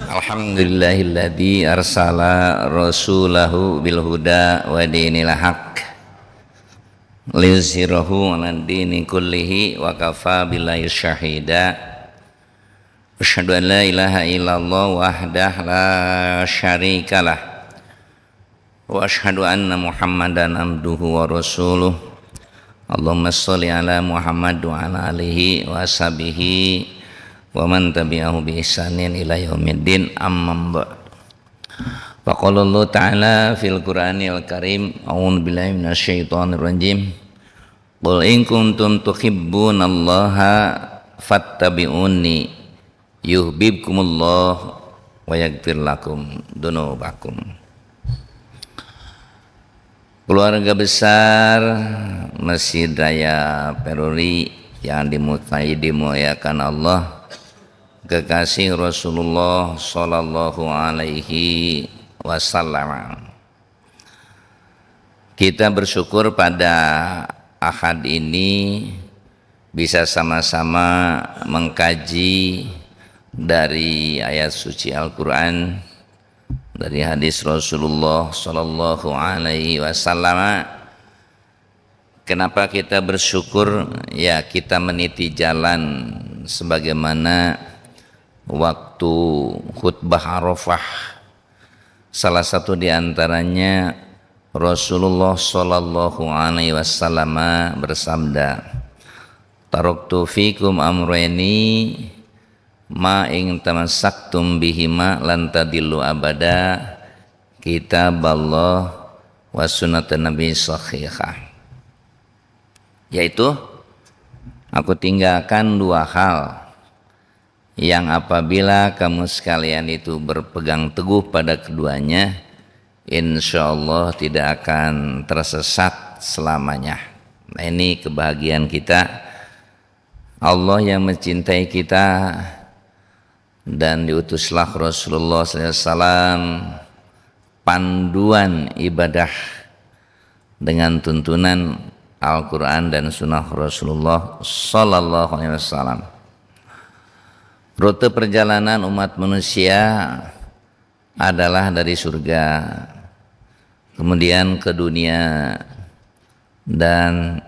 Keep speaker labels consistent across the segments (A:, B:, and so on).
A: Alhamdulillahilladzi arsala rasulahu bil huda wa dinil haq liyuzhirahu 'alad dini kullihi wa kafa billahi syahida. Asyhadu an la ilaha illallah wahdahu la syarikalah wa asyhadu anna Muhammadan abduhu wa rasuluh. Allahumma sholli ala Muhammad wa ala alihi wa ashabihi wa man tabi'ahu bi ihsanin ila yaumiddin, amma ba'd. Faqala Allah ta'ala fil Qur'anil Karim, a'udzu billahi minasyaitonir rajim. Qul in kuntum tuhibbunallaha fattabi'uni yuhibbukumullah wa yaghfir lakum dzunubakum. Keluarga besar Masjid Raya Peruri yang dimuliakan Allah, kekasih Rasulullah sallallahu alaihi wasallam. Kita bersyukur pada Ahad ini bisa sama-sama mengkaji dari ayat suci Al-Quran, dari hadis Rasulullah sallallahu alaihi wasallam. Kenapa kita bersyukur? Ya, kita meniti jalan sebagaimana waktu khutbah Arafah. Salah satu di antaranya Rasulullah sallallahu alaihi wasallam bersabda, "Taraktu fikum amrayni ma ing tamassaktum bihima lan tadillu abada, kitaballah wa sunnatan nabi sahihah." Yaitu, aku tinggalkan dua hal yang apabila kamu sekalian itu berpegang teguh pada keduanya, insyaallah tidak akan tersesat selamanya. Nah, ini kebahagiaan kita. Allah yang mencintai kita dan diutuslah Rasulullah SAW panduan ibadah dengan tuntunan Al-Quran dan Sunnah Rasulullah Sallallahu Alaihi Wasallam. Rute perjalanan umat manusia adalah dari surga kemudian ke dunia, dan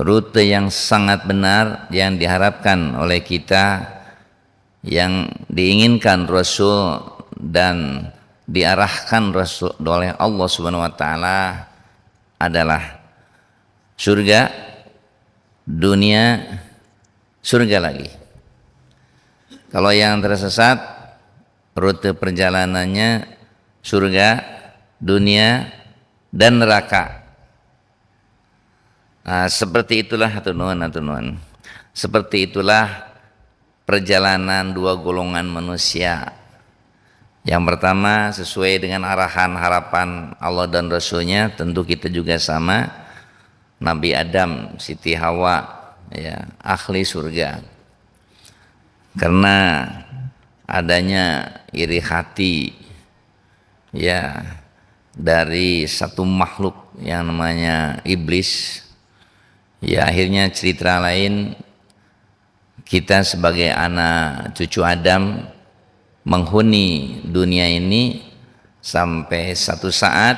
A: rute yang sangat benar yang diharapkan oleh kita, yang diinginkan Rasul dan diarahkan Rasul oleh Allah Subhanahu wa taala adalah surga, dunia, surga lagi. Kalau yang tersesat, rute perjalanannya surga, dunia, dan neraka. Nah, seperti itulah aturnuan. Seperti itulah perjalanan dua golongan manusia. Yang pertama, sesuai dengan arahan harapan Allah dan Rasulnya, tentu kita juga sama. Nabi Adam, Siti Hawa, ya, ahli surga. Karena adanya iri hati, ya, dari satu makhluk yang namanya iblis, ya, akhirnya cerita lain, kita sebagai anak cucu Adam menghuni dunia ini sampai satu saat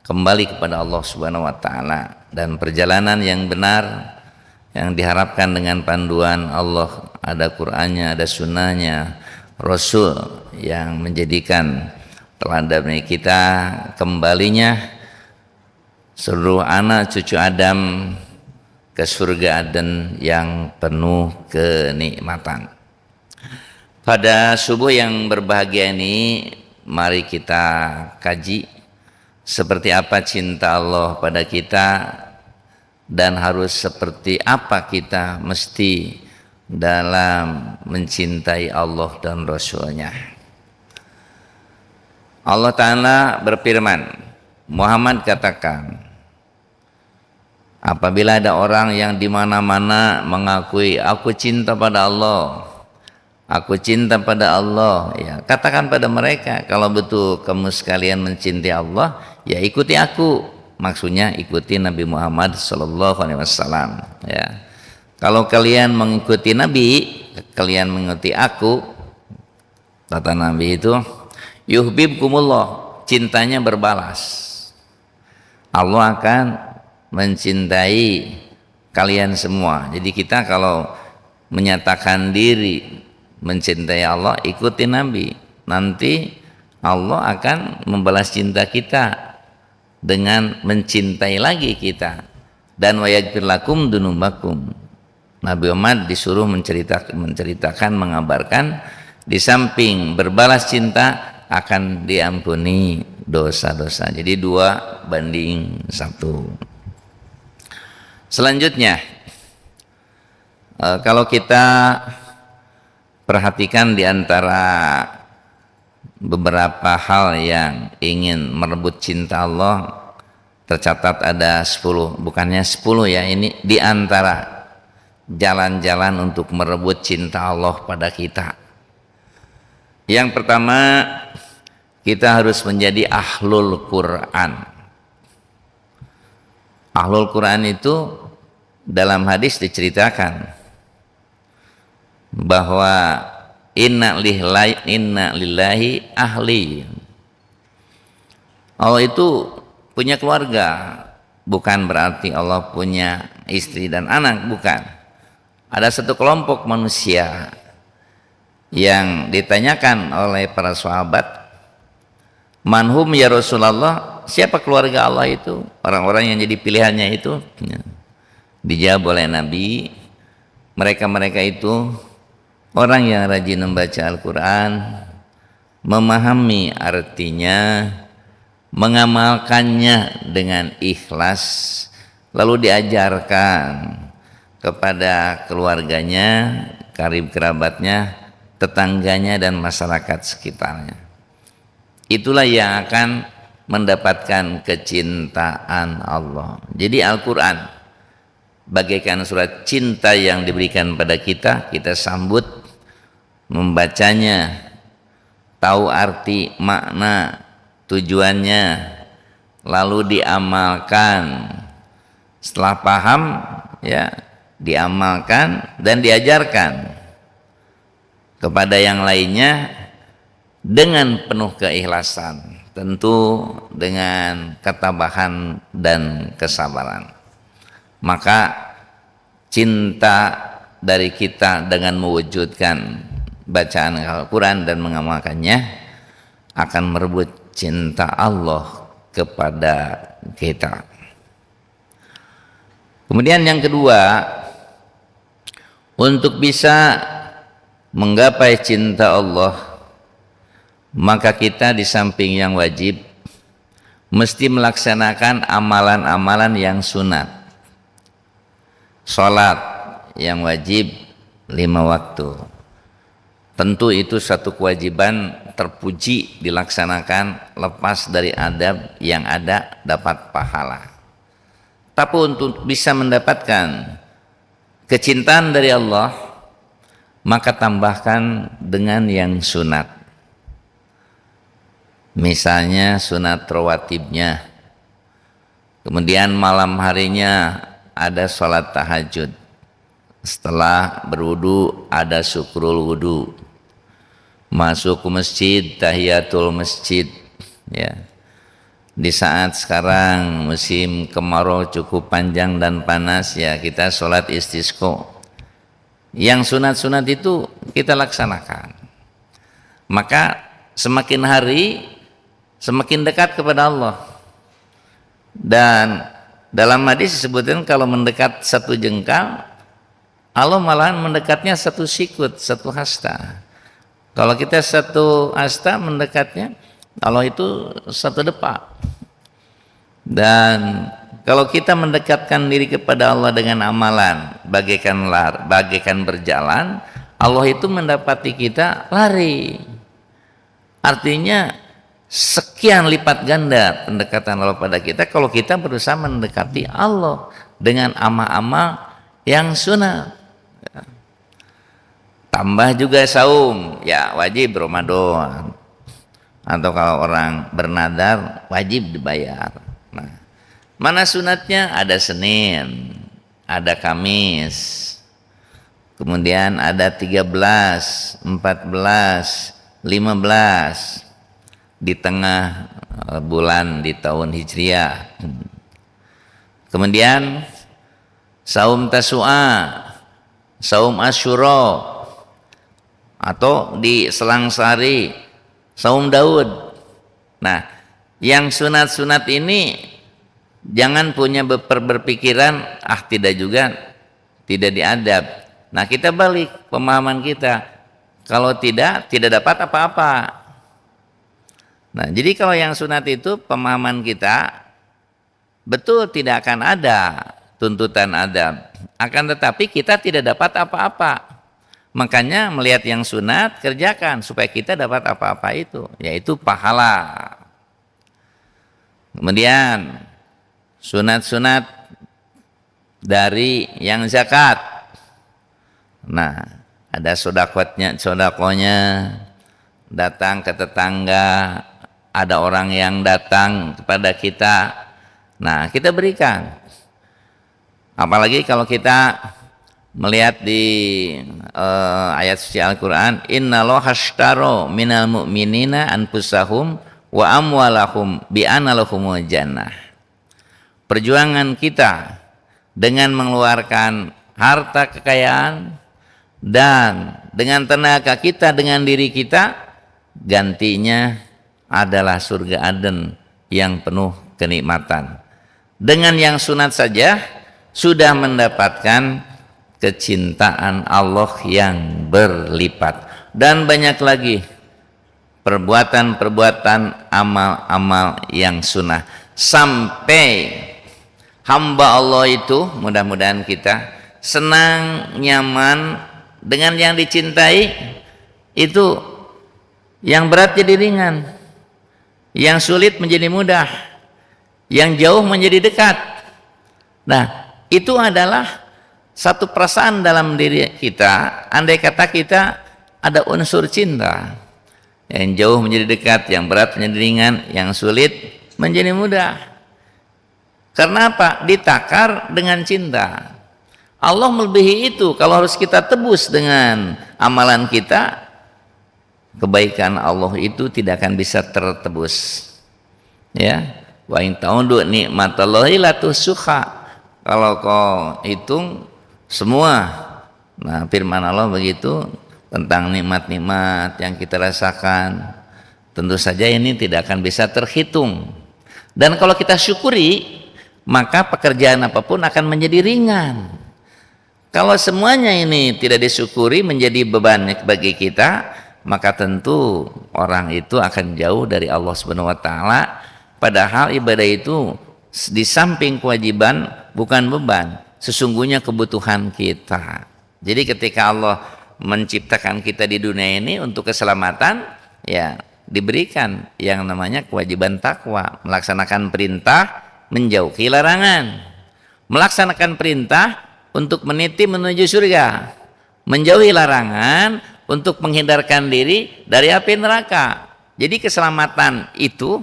A: kembali kepada Allah Subhanahu wa taala. Dan perjalanan yang benar yang diharapkan dengan panduan Allah, ada Qur'annya, ada sunnahnya, Rasul yang menjadikan teladan kita, kembalinya seluruh anak cucu Adam ke surga Aden yang penuh kenikmatan. Pada subuh yang berbahagia ini, mari kita kaji seperti apa cinta Allah pada kita, dan harus seperti apa kita mesti dalam mencintai Allah dan Rasulnya. Allah Ta'ala berfirman, Muhammad katakan, apabila ada orang yang di mana-mana mengakui aku cinta pada Allah, aku cinta pada Allah, ya, katakan pada mereka, kalau betul kamu sekalian mencintai Allah, ya ikuti aku. Maksudnya ikuti Nabi Muhammad sallallahu alaihi wasallam, ya. Kalau kalian mengikuti Nabi, kalian mengikuti aku, Kata Nabi itu, yuhibbukumullah, cintanya berbalas. Allah akan mencintai kalian semua. Jadi kita kalau menyatakan diri mencintai Allah, ikuti Nabi. Nanti Allah akan membalas cinta kita dengan mencintai lagi kita. Dan wa yaghfir lakum dunubakum. Nabi Muhammad disuruh menceritakan, mengabarkan, di samping berbalas cinta akan diampuni dosa-dosa. Jadi 2:1. Selanjutnya, kalau kita perhatikan di antara beberapa hal yang ingin merebut cinta Allah, tercatat ada 10, bukannya 10 ya, ini di antara jalan-jalan untuk merebut cinta Allah pada kita. Yang pertama, kita harus menjadi ahlul Quran. Ahlul Quran itu dalam hadis diceritakan bahwa inna lillahi ahli. Allah itu punya keluarga, bukan berarti Allah punya istri dan anak, bukan. Ada satu kelompok manusia yang ditanyakan oleh para sahabat, manhum ya Rasulullah, siapa keluarga Allah itu, orang-orang yang jadi pilihannya itu? Dijawab oleh Nabi, mereka itu orang yang rajin membaca Al-Quran, memahami artinya, mengamalkannya dengan ikhlas, lalu diajarkan kepada keluarganya, karib kerabatnya, tetangganya, dan masyarakat sekitarnya. Itulah yang akan mendapatkan kecintaan Allah. Jadi Al-Quran bagaikan surat cinta yang diberikan pada kita. Kita sambut, membacanya, tahu arti, makna, tujuannya, lalu diamalkan. Setelah paham, ya, diamalkan dan diajarkan kepada yang lainnya dengan penuh keikhlasan, tentu dengan ketabahan dan kesabaran. Maka cinta dari kita dengan mewujudkan bacaan Al-Quran dan mengamalkannya akan merebut cinta Allah kepada kita. Kemudian yang kedua, untuk bisa menggapai cinta Allah, maka kita di samping yang wajib mesti melaksanakan amalan-amalan yang sunat. Salat yang wajib 5 waktu, tentu itu satu kewajiban terpuji dilaksanakan, lepas dari adab yang ada dapat pahala. Tapi untuk bisa mendapatkan kecintaan dari Allah, maka tambahkan dengan yang sunat. Misalnya sunat rawatibnya, kemudian malam harinya ada sholat tahajud, setelah berwudu ada syukrul wudu, masuk ke masjid tahiyatul masjid, ya. Di saat sekarang musim kemarau cukup panjang dan panas, ya, kita sholat istisqa. Yang sunat-sunat itu kita laksanakan, maka semakin hari semakin dekat kepada Allah. Dan dalam hadis disebutkan kalau mendekat 1 jengkal, Allah malahan mendekatnya 1 sikut, 1 hasta. Kalau kita 1 hasta mendekatnya, Allah itu 1 depak. Dan kalau kita mendekatkan diri kepada Allah dengan amalan bagaikan berjalan, Allah itu mendapati kita lari. Artinya sekian lipat ganda pendekatan Allah pada kita kalau kita berusaha mendekati Allah dengan amal-amal yang sunat. Tambah juga saum, ya, wajib Ramadan. Atau kalau orang bernadar wajib dibayar. Nah, mana sunatnya? Ada Senin, ada Kamis, kemudian ada 13, 14, 15 di tengah bulan di tahun Hijriah. Kemudian saum Tasu'a, saum Asyura, atau di Selangsari saum Daud. Nah, yang sunat-sunat ini jangan punya berpikiran tidak juga, tidak diadab. Nah, kita balik pemahaman kita, kalau tidak dapat apa-apa. Nah, jadi kalau yang sunat itu pemahaman kita betul tidak akan ada tuntutan adab, akan tetapi kita tidak dapat apa-apa. Makanya melihat yang sunat, kerjakan supaya kita dapat apa-apa itu, yaitu pahala. Kemudian sunat-sunat dari yang zakat. Nah, ada sodakonya, datang ke tetangga, ada orang yang datang kepada kita, nah kita berikan. Apalagi kalau kita melihat di ayat suci Al-Quran, innallaha ashtaro minal mu'minina anfusahum wa amwalahum bi'anna lahumul jannah. Perjuangan kita dengan mengeluarkan harta kekayaan dan dengan tenaga kita, dengan diri kita, gantinya adalah surga Aden yang penuh kenikmatan. Dengan yang sunat saja sudah mendapatkan kecintaan Allah yang berlipat, dan banyak lagi perbuatan-perbuatan amal-amal yang sunnah, sampai hamba Allah itu mudah-mudahan kita senang, nyaman dengan yang dicintai. Itu yang berat jadi ringan, yang sulit menjadi mudah, yang jauh menjadi dekat. Nah, itu adalah satu perasaan dalam diri kita. Andai kata kita ada unsur cinta, yang jauh menjadi dekat, yang berat menjadi ringan, yang sulit menjadi mudah. Karena apa? Ditakar dengan cinta. Allah melebihi itu. Kalau harus kita tebus dengan amalan kita, kebaikan Allah itu tidak akan bisa tertebus. Ya, wa in ta'udu nikmatallahi la tuhsuha. Kalau kau hitung semua, nah firman Allah begitu tentang nikmat-nikmat yang kita rasakan, tentu saja ini tidak akan bisa terhitung. Dan kalau kita syukuri, maka pekerjaan apapun akan menjadi ringan. Kalau semuanya ini tidak disyukuri, menjadi beban bagi kita, maka tentu orang itu akan jauh dari Allah Subhanahu wa taala. Padahal ibadah itu di samping kewajiban bukan beban, sesungguhnya kebutuhan kita. Jadi ketika Allah menciptakan kita di dunia ini untuk keselamatan, ya diberikan yang namanya kewajiban takwa, melaksanakan perintah, menjauhi larangan, melaksanakan perintah untuk meniti menuju surga, menjauhi larangan untuk menghindarkan diri dari api neraka. Jadi keselamatan itu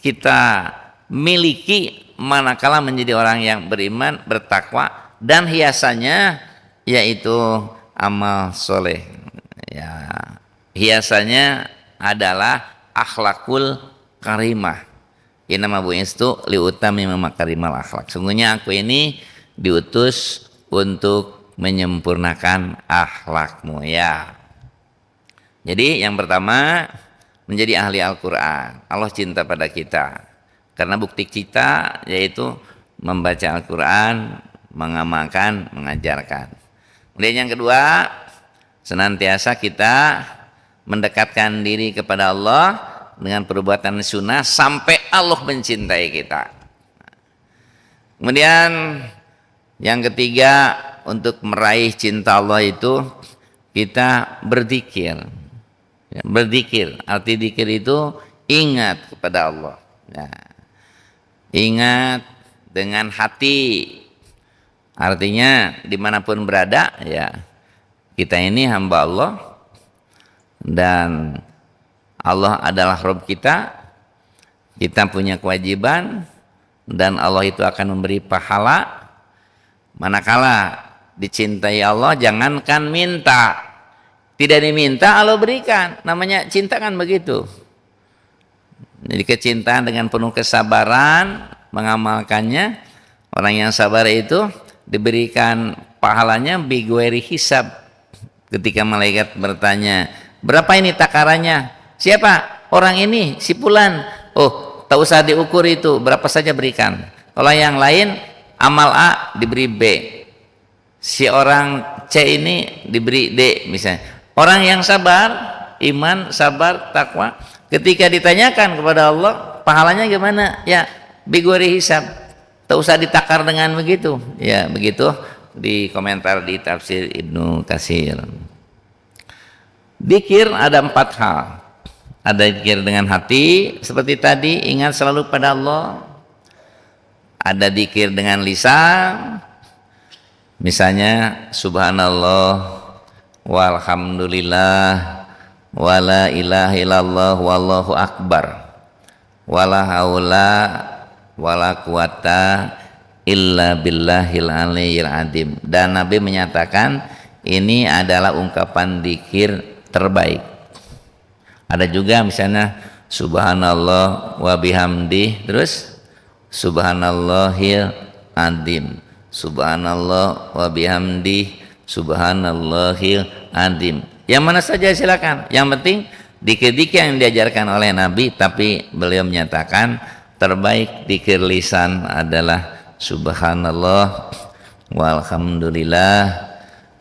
A: kita miliki manakala menjadi orang yang beriman, bertakwa, dan hiasannya yaitu amal soleh. Ya, hiasannya adalah akhlakul karimah. Inama bu'istu liutami makarimal akhlak. Sungguhnya aku ini diutus untuk menyempurnakan akhlakmu, ya. Jadi yang pertama, menjadi ahli Al-Quran. Allah cinta pada kita karena bukti kita yaitu membaca Al-Quran, mengamalkan, mengajarkan. Kemudian yang kedua, senantiasa kita mendekatkan diri kepada Allah dengan perbuatan sunnah sampai Allah mencintai kita. Kemudian yang ketiga, untuk meraih cinta Allah itu kita berzikir. Ya, berzikir, arti zikir itu ingat kepada Allah. Ya. Ingat dengan hati. Artinya dimanapun berada, ya kita ini hamba Allah dan Allah adalah Rabb kita. Kita punya kewajiban dan Allah itu akan memberi pahala. Manakala dicintai Allah, jangankan minta, Tidak diminta Allah berikan. Namanya cinta kan begitu. Jadi kecintaan dengan penuh kesabaran mengamalkannya, orang yang sabar itu diberikan pahalanya bighairi hisab. Ketika malaikat bertanya, berapa ini takarannya? Siapa? Orang ini, si Fulan. Oh, tak usah diukur itu, berapa saja berikan. Kalau yang lain, amal A diberi B. Si orang C ini diberi D misalnya. Orang yang sabar, iman, sabar, takwa, ketika ditanyakan kepada Allah, pahalanya gimana? Ya, bighairi hisab. Tak usah ditakar dengan begitu. Ya, begitu di komentar di tafsir Ibnu Katsir. Dzikir ada 4 hal. Ada dzikir dengan hati seperti tadi, ingat selalu pada Allah. Ada dzikir dengan lisan. Misalnya subhanallah walhamdulillah wala ilaha illallah wallahu akbar wala haula wala quwata illa billahil aliyyil azim. Dan Nabi menyatakan ini adalah ungkapan dzikir terbaik. Ada juga misalnya subhanallah wa bihamdi, terus subhanallahil azim, subhanallah wa bihamdi, subhanallahil azim. Yang mana saja silakan. Yang penting dzikir-dzikir yang diajarkan oleh Nabi, tapi beliau menyatakan terbaik dzikir lisan adalah subhanallah walhamdulillah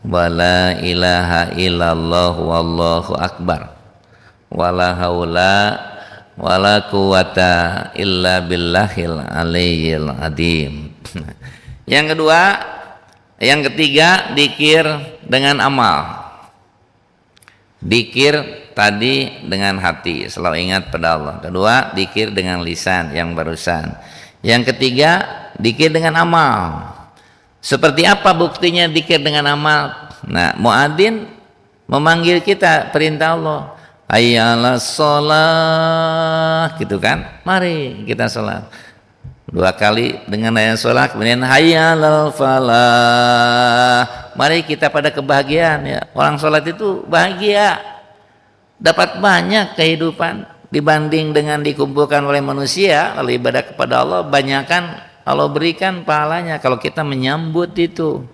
A: wala ilaha illallah wallahu akbar wala haula wala quwata illa billahil aliyyil azim. Yang kedua, yang ketiga, dzikir dengan amal. Dzikir tadi dengan hati, selalu ingat pada Allah. Kedua, dzikir dengan lisan yang barusan. Yang ketiga, dzikir dengan amal. Seperti apa buktinya dzikir dengan amal? Nah, muadzin memanggil kita, perintah Allah, hayya 'alas shalah, gitu kan? Mari kita salat. 2 kali dengan ayat sholat, kemudian hayya 'alal falah, mari kita pada kebahagiaan ya. Orang sholat itu bahagia, dapat banyak kehidupan dibanding dengan dikumpulkan oleh manusia. Kalau ibadah kepada Allah, banyakkan Allah berikan pahalanya kalau kita menyambut itu.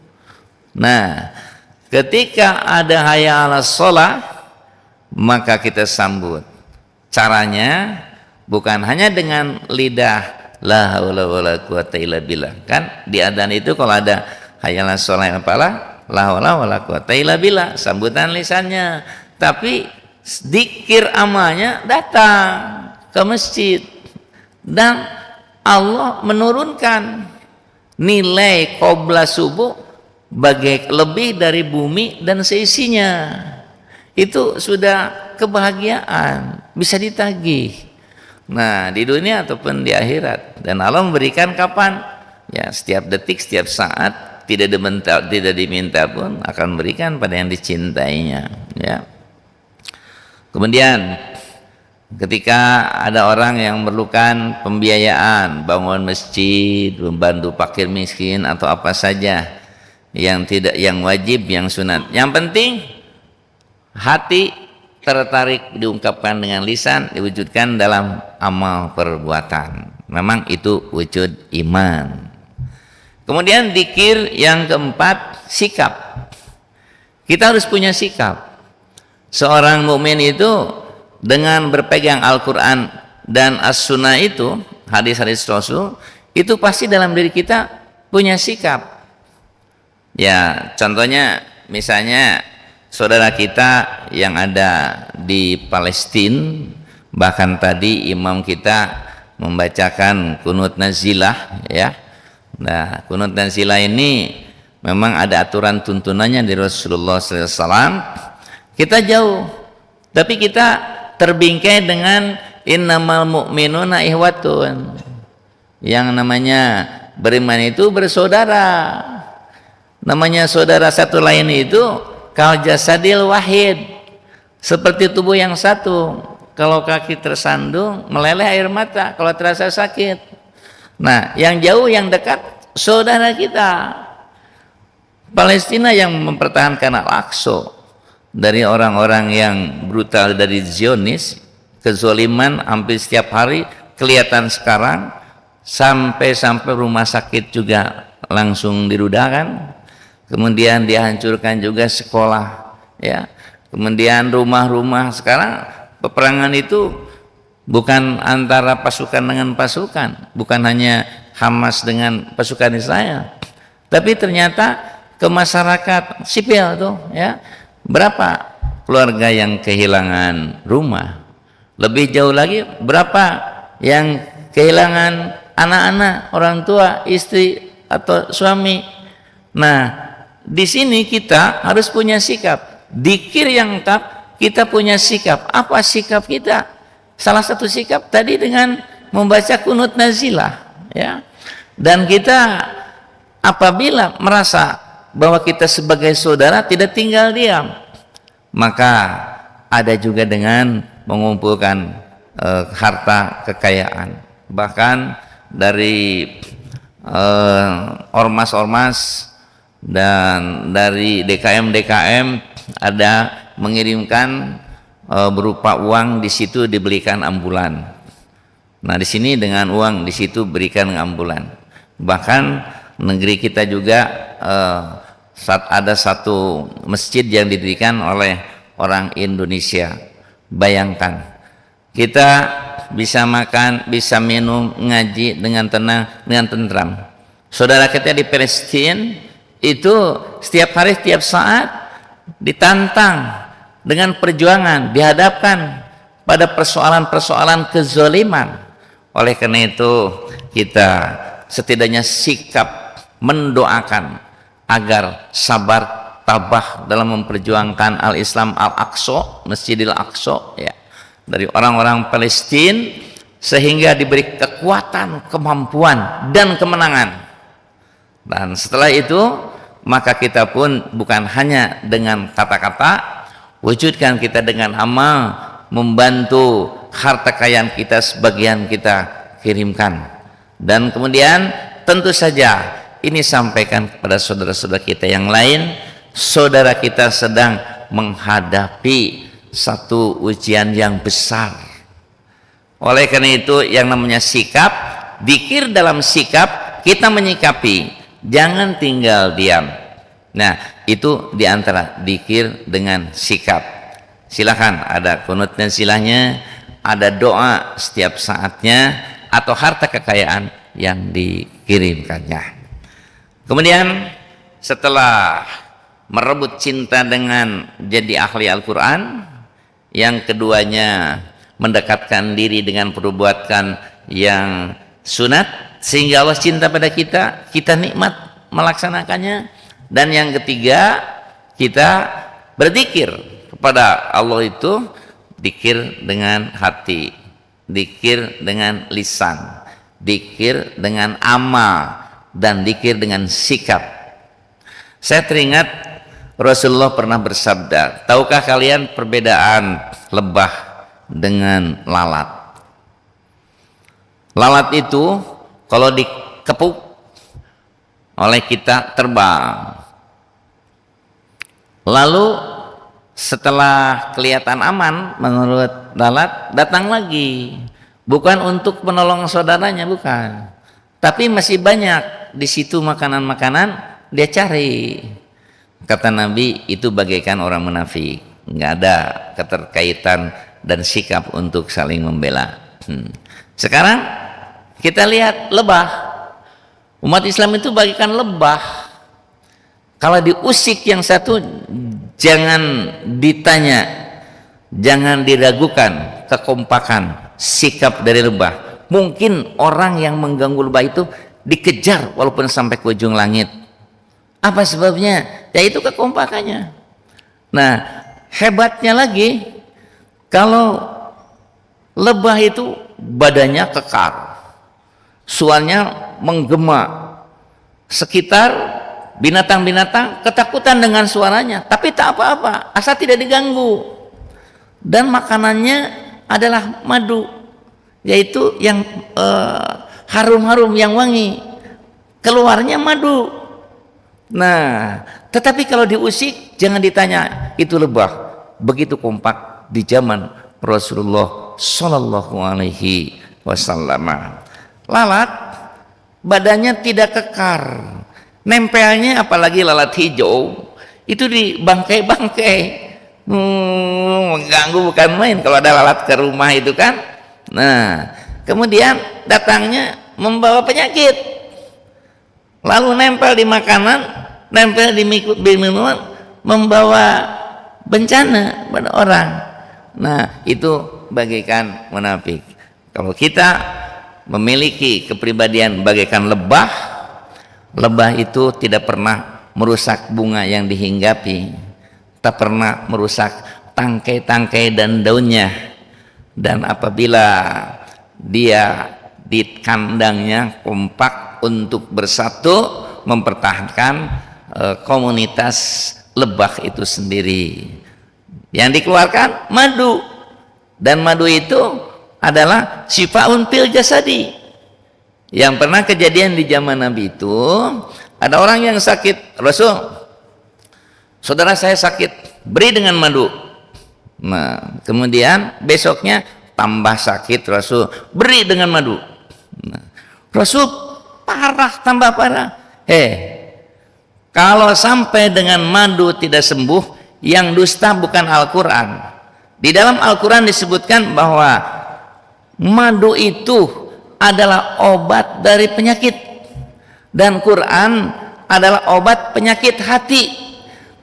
A: Nah, ketika ada hayya 'alas shalah, maka kita sambut. Caranya bukan hanya dengan lidah la haula wala quwata illa billah. Kan di adzan itu kalau ada hayya 'alas shalah yang apalah, la haula wala quwata illa billah, sambutan lisannya. Tapi zikir amalnya datang ke masjid, dan Allah menurunkan nilai qobla subuh bagai lebih dari bumi dan seisinya. Itu sudah kebahagiaan, bisa ditagih. Nah, di dunia ataupun di akhirat. Dan Allah memberikan kapan? Ya, setiap detik, setiap saat, tidak diminta pun akan memberikan pada yang dicintainya, ya. Kemudian ketika ada orang yang memerlukan pembiayaan, bangun masjid, membantu fakir miskin atau apa saja yang tidak, yang wajib, yang sunat, yang penting hati tertarik, diungkapkan dengan lisan, diwujudkan dalam amal perbuatan. Memang itu wujud iman. Kemudian dzikir yang keempat, sikap. Kita harus punya sikap. Seorang mukmin itu dengan berpegang Al-Quran dan As-Sunnah itu, hadis-hadis Rasul, itu pasti dalam diri kita punya sikap. Ya, contohnya misalnya saudara kita yang ada di Palestina, bahkan tadi imam kita membacakan kunut nazilah, ya. Nah, kunut nazilah ini memang ada aturan tuntunannya di Rasulullah SAW. Kita jauh, tapi kita terbingkai dengan innamal mu'minuna ihwatun. Yang namanya beriman itu bersaudara. Namanya saudara satu lain itu kal jasadil wahid, seperti tubuh yang satu. Kalau kaki tersandung meleleh air mata kalau terasa sakit. Nah, yang jauh yang dekat saudara kita. Palestina yang mempertahankan Al-Aqsa, dari orang-orang yang brutal, dari Zionis, kezaliman hampir setiap hari kelihatan sekarang, sampai rumah sakit juga langsung dirudahkan, kemudian dihancurkan juga sekolah, ya, kemudian rumah-rumah. Sekarang peperangan itu bukan antara pasukan dengan pasukan, bukan hanya Hamas dengan pasukan Israel, tapi ternyata ke masyarakat sipil tuh, ya, berapa keluarga yang kehilangan rumah, lebih jauh lagi berapa yang kehilangan anak-anak, orang tua, istri atau suami. Nah, di sini kita harus punya sikap. Dzikir yang tetap, kita punya sikap. Apa sikap kita? Salah satu sikap tadi dengan membaca kunut nazilah, ya. Dan kita apabila merasa bahwa kita sebagai saudara tidak tinggal diam, maka ada juga dengan mengumpulkan harta kekayaan. Bahkan dari ormas-ormas dan dari DKM ada mengirimkan berupa uang, di situ dibelikan ambulan. Nah, di sini dengan uang, di situ berikan ambulan. Bahkan negeri kita juga saat ada satu masjid yang didirikan oleh orang Indonesia. Bayangkan, kita bisa makan, bisa minum, ngaji dengan tenang, dengan tentram. Saudara kita di Palestina itu setiap hari, setiap saat ditantang dengan perjuangan, dihadapkan pada persoalan-persoalan kezaliman. Oleh karena itu kita setidaknya sikap mendoakan agar sabar tabah dalam memperjuangkan al-Islam al-Aqsa, Masjidil Aqsa, ya, dari orang-orang Palestina, sehingga diberi kekuatan, kemampuan dan kemenangan. Dan setelah itu maka kita pun bukan hanya dengan kata-kata, wujudkan kita dengan amal, membantu harta kekayaan kita sebagian kita kirimkan. Dan kemudian tentu saja ini sampaikan kepada saudara-saudara kita yang lain. Saudara kita sedang menghadapi satu ujian yang besar. Oleh karena itu yang namanya sikap, dzikir dalam sikap kita menyikapi, jangan tinggal diam. Nah, itu diantara dzikir dengan sikap. Silakan ada kunut nazilah-nya, ada doa setiap saatnya, atau harta kekayaan yang dikirimkannya. Kemudian setelah merebut cinta dengan jadi ahli Al-Quran, yang keduanya mendekatkan diri dengan perbuatan yang sunat sehingga Allah cinta pada kita, kita nikmat melaksanakannya. Dan yang ketiga, kita berzikir kepada Allah, itu zikir dengan hati, zikir dengan lisan, zikir dengan amal, dan zikir dengan sikap. Saya teringat Rasulullah pernah bersabda, tahukah kalian perbedaan lebah dengan lalat? Lalat itu kalau dikepuk oleh kita terbang, lalu setelah kelihatan aman menurut lalat, datang lagi, bukan untuk menolong saudaranya, bukan, tapi masih banyak di situ makanan-makanan, dia cari. Kata Nabi, itu bagaikan orang munafik, nggak ada keterkaitan dan sikap untuk saling membela. Sekarang kita lihat lebah. Umat Islam itu bagaikan lebah. Kalau diusik yang satu, jangan ditanya, jangan diragukan kekompakan sikap dari lebah. Mungkin orang yang mengganggu lebah itu dikejar walaupun sampai ke ujung langit. Apa sebabnya? Yaitu kekompakannya. Nah, hebatnya lagi, kalau lebah itu badannya kekar, suaranya menggema, sekitar binatang-binatang ketakutan dengan suaranya, tapi tak apa-apa, asal tidak diganggu. Dan makanannya adalah madu, yaitu yang harum-harum, yang wangi, keluarnya madu. Nah, Tetapi kalau diusik jangan ditanya, itu lebah. Begitu kompak di zaman Rasulullah Shallallahu Alaihi Wasallam. Lalat badannya tidak kekar, nempelnya apalagi lalat hijau itu di bangkai-bangkai, mengganggu bukan main kalau ada lalat ke rumah itu kan. Nah kemudian datangnya membawa penyakit, lalu nempel di makanan, nempel di minuman, membawa bencana pada orang. Nah itu bagaikan munafik. Kalau kita memiliki kepribadian bagaikan lebah, lebah itu tidak pernah merusak bunga yang dihinggapi, tak pernah merusak tangkai-tangkai dan daunnya. Dan apabila dia di kandangnya kompak untuk bersatu mempertahankan komunitas lebah itu sendiri, yang dikeluarkan madu, dan madu itu adalah syifaun fil jasadi. Yang pernah kejadian di zaman Nabi itu, ada orang yang sakit, Rasul, saudara saya sakit, beri dengan madu. Nah kemudian besoknya tambah sakit, Rasul, beri dengan madu. Nah, Rasul parah, tambah parah. Kalau sampai dengan madu tidak sembuh, yang dusta bukan Al-Quran. Di dalam Al-Quran disebutkan bahwa madu itu adalah obat dari penyakit, dan Quran adalah obat penyakit hati.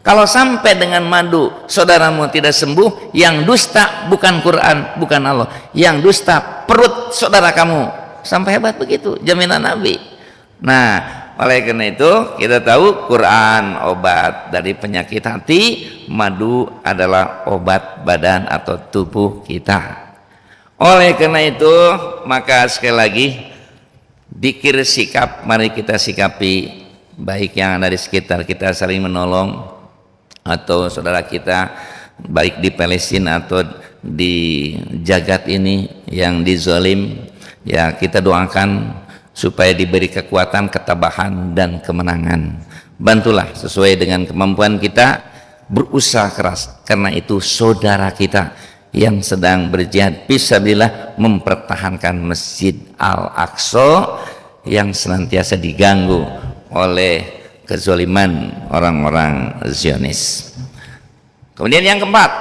A: Kalau sampai dengan madu saudaramu tidak sembuh, yang dusta bukan Quran, bukan Allah, yang dusta perut saudara kamu. Sampai hebat begitu jaminan Nabi. Nah oleh karena itu kita tahu Quran obat dari penyakit hati, madu adalah obat badan atau tubuh kita. Oleh karena itu maka sekali lagi, dzikir sikap mari kita sikapi, baik yang ada di sekitar kita, saling menolong, atau saudara kita baik di Palestina atau di jagat ini yang dizolim, ya kita doakan supaya diberi kekuatan, ketabahan dan kemenangan. Bantulah sesuai dengan kemampuan kita, berusaha keras, karena itu saudara kita yang sedang berjihad fisabilillah mempertahankan Masjid Al-Aqsa yang senantiasa diganggu oleh kezaliman orang-orang Zionis. Kemudian yang keempat,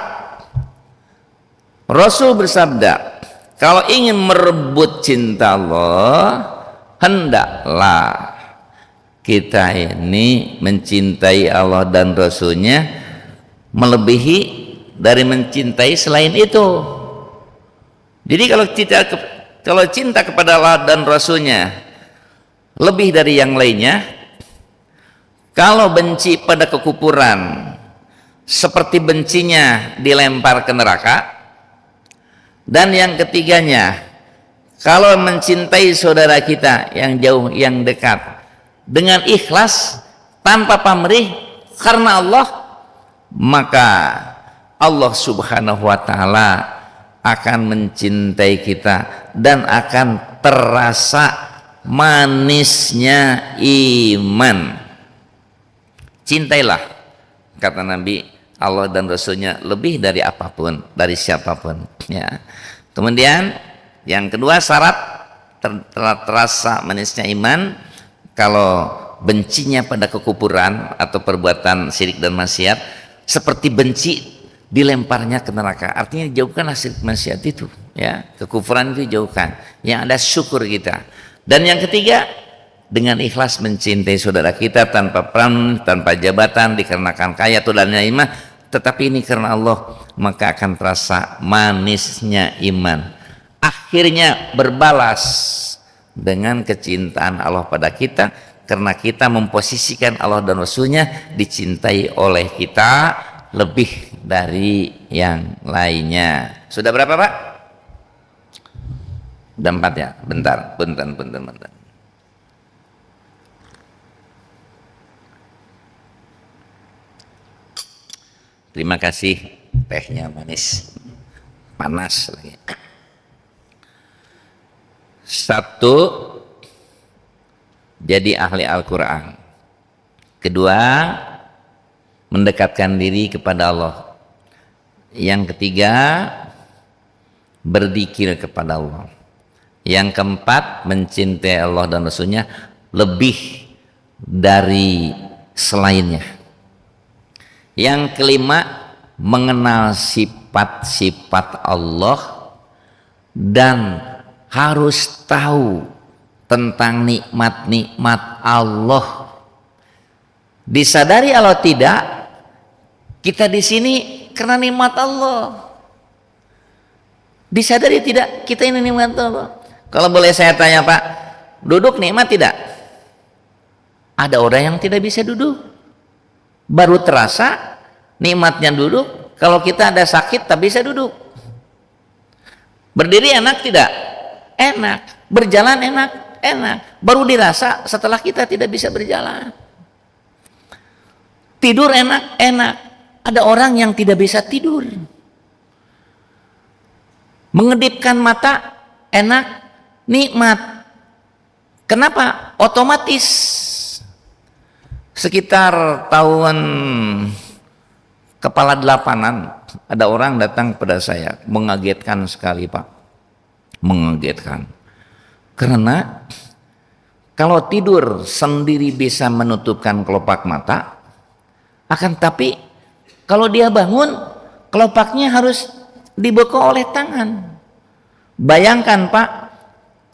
A: Rasul bersabda, kalau ingin merebut cinta Allah, hendaklah kita ini mencintai Allah dan Rasulnya melebihi dari mencintai selain itu. Jadi kalau cinta kepada Allah dan Rasulnya lebih dari yang lainnya, kalau benci pada kekufuran seperti bencinya dilempar ke neraka, dan yang ketiganya, kalau mencintai saudara kita yang jauh, yang dekat, dengan ikhlas tanpa pamrih karena Allah, maka Allah Subhanahu wa Ta'ala akan mencintai kita dan akan terasa manisnya iman. Cintailah, kata Nabi, Allah dan Rasulnya lebih dari apapun, dari siapapun, ya. Kemudian yang kedua syarat terasa manisnya iman, kalau bencinya pada kekufuran atau perbuatan syirik dan maksiat seperti benci dilemparnya ke neraka, artinya jauhkanlah syirik maksiat itu, ya, kekufuran itu jauhkan, yang ada syukur kita. Dan yang ketiga, dengan ikhlas mencintai saudara kita tanpa peran, tanpa jabatan, dikarenakan kaya atau dan iman, tetapi ini karena Allah, maka akan terasa manisnya iman. Akhirnya berbalas dengan kecintaan Allah pada kita, karena kita memposisikan Allah dan Rasulnya dicintai oleh kita lebih dari yang lainnya. Sudah berapa Pak? Sudah 4 ya? Bentar. Terima kasih, tehnya manis, panas lagi. 1, jadi ahli Al-Quran. 2, mendekatkan diri kepada Allah. Yang ketiga, berzikir kepada Allah. Yang keempat, mencintai Allah dan Rasulnya lebih dari selainnya. Yang kelima, mengenal sifat-sifat Allah dan harus tahu tentang nikmat-nikmat Allah. Disadari atau tidak, kita di sini karena nikmat Allah. Disadari tidak, kita ini nikmat Allah. Kalau boleh saya tanya Pak, duduk nikmat tidak? Ada orang yang tidak bisa duduk, baru terasa nikmatnya duduk. Kalau kita ada sakit tak bisa duduk. Berdiri enak tidak? Enak. Berjalan enak? Enak. Baru dirasa setelah kita tidak bisa berjalan. Tidur enak? Enak. Ada orang yang tidak bisa tidur. Mengedipkan mata enak, nikmat. Kenapa? Otomatis. Sekitar tahun kepala 8-an ada orang datang kepada saya, mengagetkan sekali Pak, mengagetkan. Karena kalau tidur sendiri bisa menutupkan kelopak mata, akan tapi kalau dia bangun kelopaknya harus dibuka oleh tangan. Bayangkan Pak,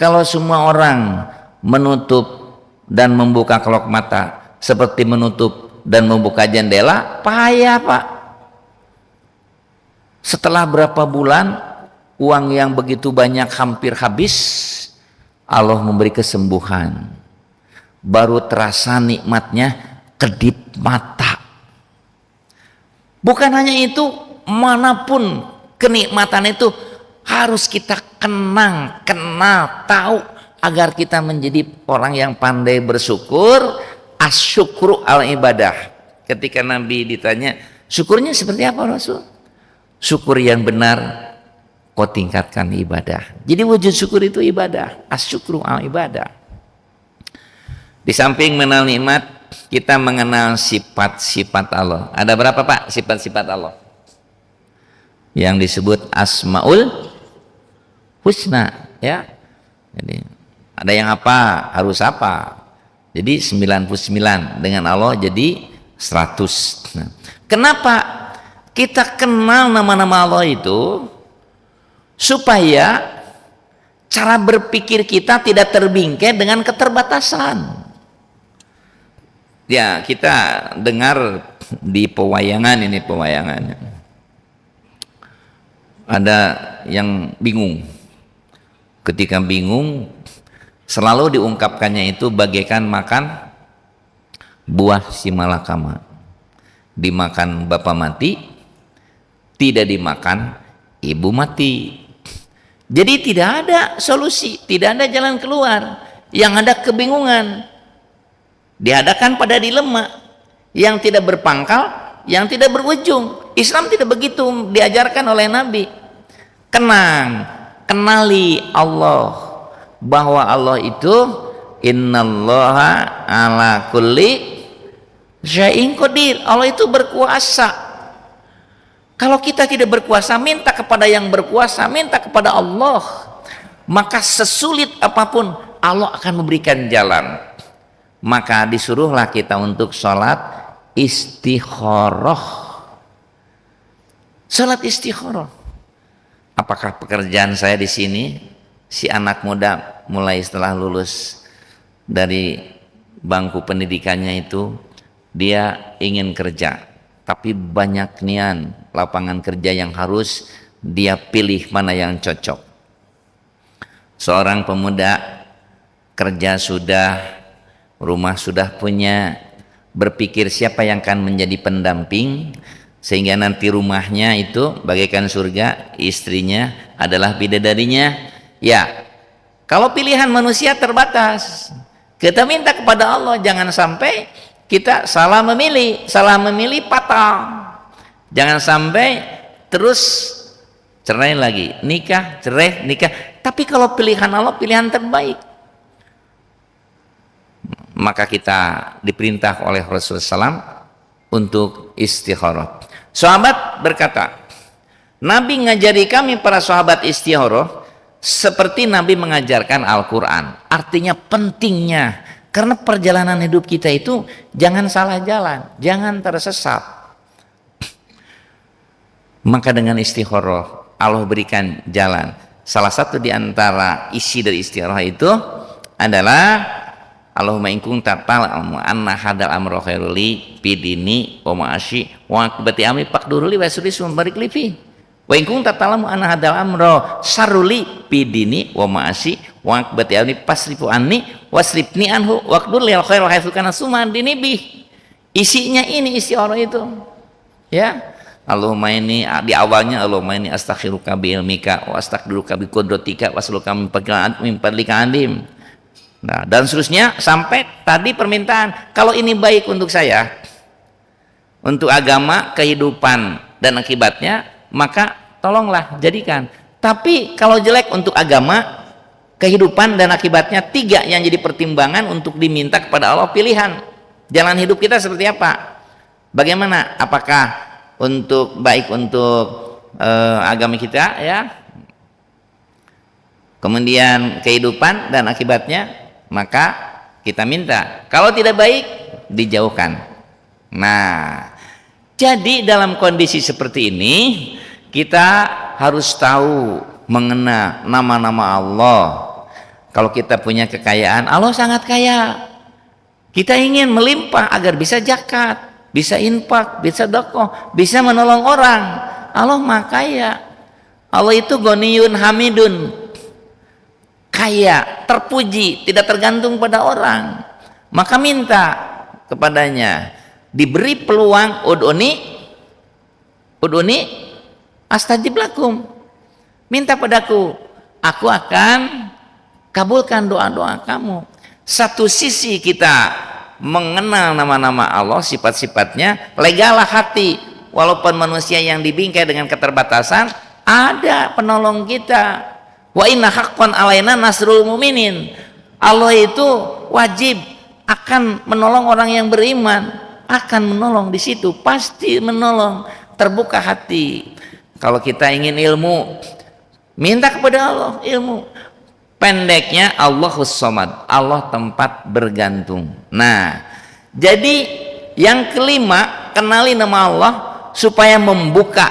A: kalau semua orang menutup dan membuka kelopak mata seperti menutup dan membuka jendela, payah Pak. Setelah berapa bulan, uang yang begitu banyak hampir habis, Allah memberi kesembuhan. Baru terasa nikmatnya kedip mata. Bukan hanya itu, manapun kenikmatan itu harus kita kenal, tahu, agar kita menjadi orang yang pandai bersyukur. Asyukru al ibadah. Ketika Nabi ditanya, syukurnya seperti apa Rasul? Syukur yang benar kau tingkatkan ibadah. Jadi wujud syukur itu ibadah. Asyukru al ibadah. Di samping mengenal nikmat, kita mengenal sifat-sifat Allah. Ada berapa Pak sifat-sifat Allah? Yang disebut Asmaul Husna, ya. Jadi ada yang apa, harus apa. Jadi 99 dengan Allah jadi 100. Nah, kenapa kita kenal nama-nama Allah itu? Supaya cara berpikir kita tidak terbingkai dengan keterbatasan. Ya, kita dengar di pewayangan ini, pewayangannya. Ada yang bingung. Ketika bingung, selalu diungkapkannya itu bagaikan makan buah si malakama. Dimakan bapak mati, tidak dimakan ibu mati. Jadi tidak ada solusi, tidak ada jalan keluar. Yang ada kebingungan. Dihadapkan pada dilema yang tidak berpangkal, yang tidak berujung. Islam tidak begitu diajarkan oleh Nabi. Tenang, kenali Allah, bahwa Allah itu innallaha ala kulli syai'in qadir. Allah itu berkuasa. Kalau kita tidak berkuasa, minta kepada yang berkuasa, minta kepada Allah, maka sesulit apapun Allah akan memberikan jalan. Maka disuruhlah kita untuk sholat istikharah. Sholat istikharah. Apakah pekerjaan saya di sini, si anak muda mulai setelah lulus dari bangku pendidikannya itu, dia ingin kerja, tapi banyak nian lapangan kerja yang harus dia pilih mana yang cocok. Seorang pemuda kerja sudah, rumah sudah punya, berpikir siapa yang akan menjadi pendamping sehingga nanti rumahnya itu bagaikan surga, istrinya adalah bidadarinya. Ya, kalau pilihan manusia terbatas, kita minta kepada Allah jangan sampai kita salah memilih fatal. Jangan sampai terus cerai lagi, nikah, cerai, nikah. Tapi kalau pilihan Allah pilihan terbaik, maka kita diperintah oleh Rasulullah SAW untuk istikharah. Sahabat berkata, Nabi ngajari kami para sahabat istikharah seperti Nabi mengajarkan Al-Quran. Artinya pentingnya, karena perjalanan hidup kita itu jangan salah jalan, jangan tersesat. Maka dengan istikharah Allah berikan jalan. Salah satu di antara isi dari istikharah itu adalah Allahumma in kunta ta'lamu anna hadal amra khairul li bidini wa ma'ashi wa akibati amri faqdurli wa yasri barik li fi wa in kunta ta'lamu anna hadal amra saruli bidini wa ma'ashi wa akibati amri pasrifu anni wasrifni anhu waqdurli al khairu haitsu kana summa dini bi. Isinya ini istikharah itu ya. Allahumma ini di awalnya Allahumma ini astakhiruka bi ilmika wa astaqdiruka bi qudratika wa as'aluka min fadlika adim. Nah, dan seterusnya sampai tadi permintaan, kalau ini baik untuk saya, untuk agama, kehidupan dan akibatnya, maka tolonglah jadikan. Tapi kalau jelek untuk agama, kehidupan dan akibatnya, 3 yang jadi pertimbangan untuk diminta kepada Allah pilihan. Jalan hidup kita seperti apa? Bagaimana? Apakah untuk baik untuk agama kita ya? Kemudian kehidupan dan akibatnya, maka kita minta. Kalau tidak baik, dijauhkan. Nah, jadi dalam kondisi seperti ini kita harus tahu mengenal nama-nama Allah. Kalau kita punya kekayaan, Allah sangat kaya. Kita ingin melimpah agar bisa zakat, bisa infak, bisa sedekah, bisa menolong orang. Allah Maha Kaya. Allah itu Ghaniyun Hamidun, kaya, terpuji, tidak tergantung pada orang. Maka minta kepadanya, diberi peluang, ud'uni astajib lakum, minta padaku, aku akan kabulkan doa-doa kamu. Satu sisi kita mengenal nama-nama Allah, sifat-sifatnya, legalah hati, walaupun manusia yang dibingkai dengan keterbatasan, ada penolong kita. Wa inna haqqan alaina nasrul mu'minin. Allah itu wajib akan menolong orang yang beriman, akan menolong di situ, pasti menolong. Terbuka hati. Kalau kita ingin ilmu, minta kepada Allah ilmu. Pendeknya Allahus Somad, Allah tempat bergantung. Nah, jadi yang kelima, kenali nama Allah supaya membuka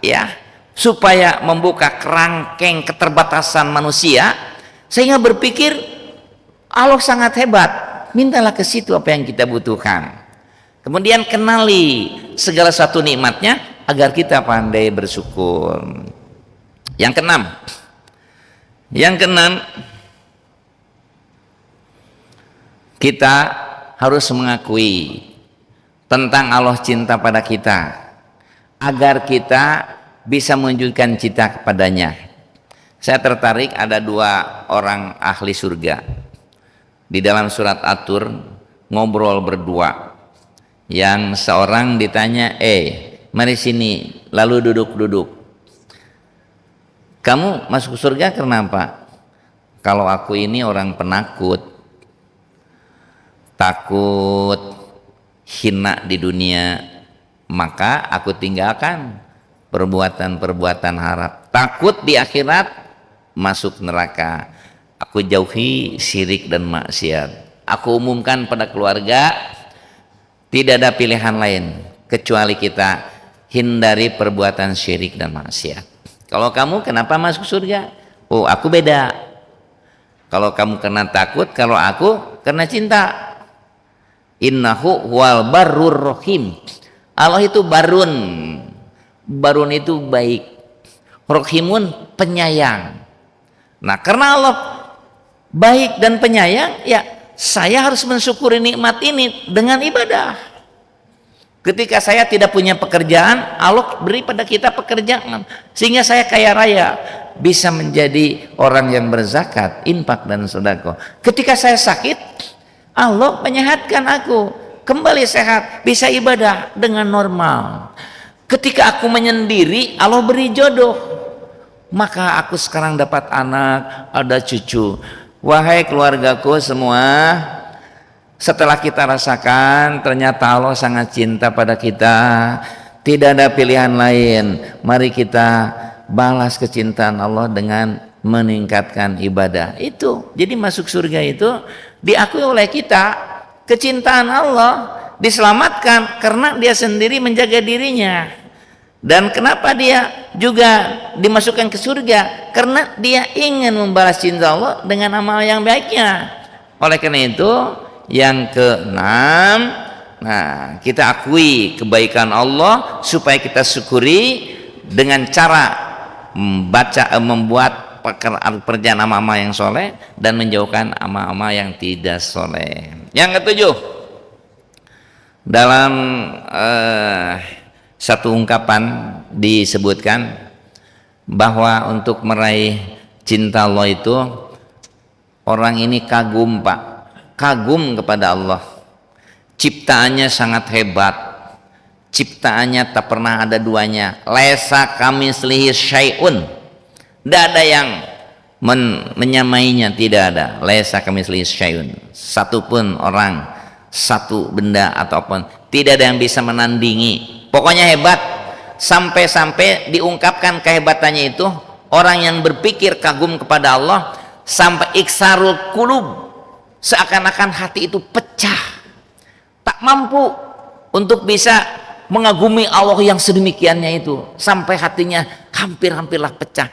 A: ya, supaya membuka kerangkeng keterbatasan manusia, sehingga berpikir Allah sangat hebat, mintalah ke situ apa yang kita butuhkan. Kemudian kenali segala satu nikmatnya agar kita pandai bersyukur. Yang keenam, kita harus mengakui tentang Allah cinta pada kita agar kita bisa menunjukkan cinta kepadanya. Saya tertarik ada 2 orang ahli surga di dalam surat At-Tur, ngobrol berdua. Yang seorang ditanya, mari sini, lalu duduk. Kamu masuk surga kenapa? Kalau aku ini orang penakut, takut hina di dunia, maka aku tinggalkan perbuatan-perbuatan haram. Takut di akhirat masuk neraka, aku jauhi syirik dan maksiat. Aku umumkan pada keluarga, tidak ada pilihan lain kecuali kita hindari perbuatan syirik dan maksiat. Kalau kamu kenapa masuk surga? Oh, aku beda. Kalau kamu karena takut, kalau aku karena cinta. Innahu wal barrur rahim. Allah itu barun. Barun itu baik, Rahimun penyayang. Nah, karena Allah baik dan penyayang, ya saya harus mensyukuri nikmat ini dengan ibadah. Ketika saya tidak punya pekerjaan, Allah beri pada kita pekerjaan sehingga saya kaya raya, bisa menjadi orang yang berzakat, infak dan sedekah. Ketika saya sakit, Allah menyehatkan aku, kembali sehat, bisa ibadah dengan normal. Ketika aku menyendiri, Allah beri jodoh, maka aku sekarang dapat anak, ada cucu. Wahai keluargaku semua, Setelah kita rasakan ternyata Allah sangat cinta pada kita, tidak ada pilihan lain, mari kita balas kecintaan Allah dengan meningkatkan ibadah. Itu jadi masuk surga itu diakui oleh kita, kecintaan Allah, diselamatkan karena dia sendiri menjaga dirinya. Dan kenapa dia juga dimasukkan ke surga? Karena dia ingin membalas cinta Allah dengan amal yang baiknya. Oleh karena itu yang keenam, nah kita akui kebaikan Allah supaya kita syukuri dengan cara membuat pekerjaan amal-amal yang soleh dan menjauhkan amal-amal yang tidak soleh. Yang ketujuh, dalam satu ungkapan disebutkan bahwa untuk meraih cinta Allah itu orang ini kagum, Pak, kagum kepada Allah. Ciptaannya sangat hebat, ciptaannya tak pernah ada duanya, laisa kamitslihi syai'un, tidak ada yang menyamainya, tidak ada, laisa kamitslihi syai'un, satupun orang, satu benda ataupun tidak ada yang bisa menandingi. Pokoknya hebat, sampai-sampai diungkapkan kehebatannya itu orang yang berpikir kagum kepada Allah sampai iksarul qulub, seakan-akan hati itu pecah, tak mampu untuk bisa mengagumi Allah yang sedemikiannya itu, sampai hatinya hampir-hampirlah pecah.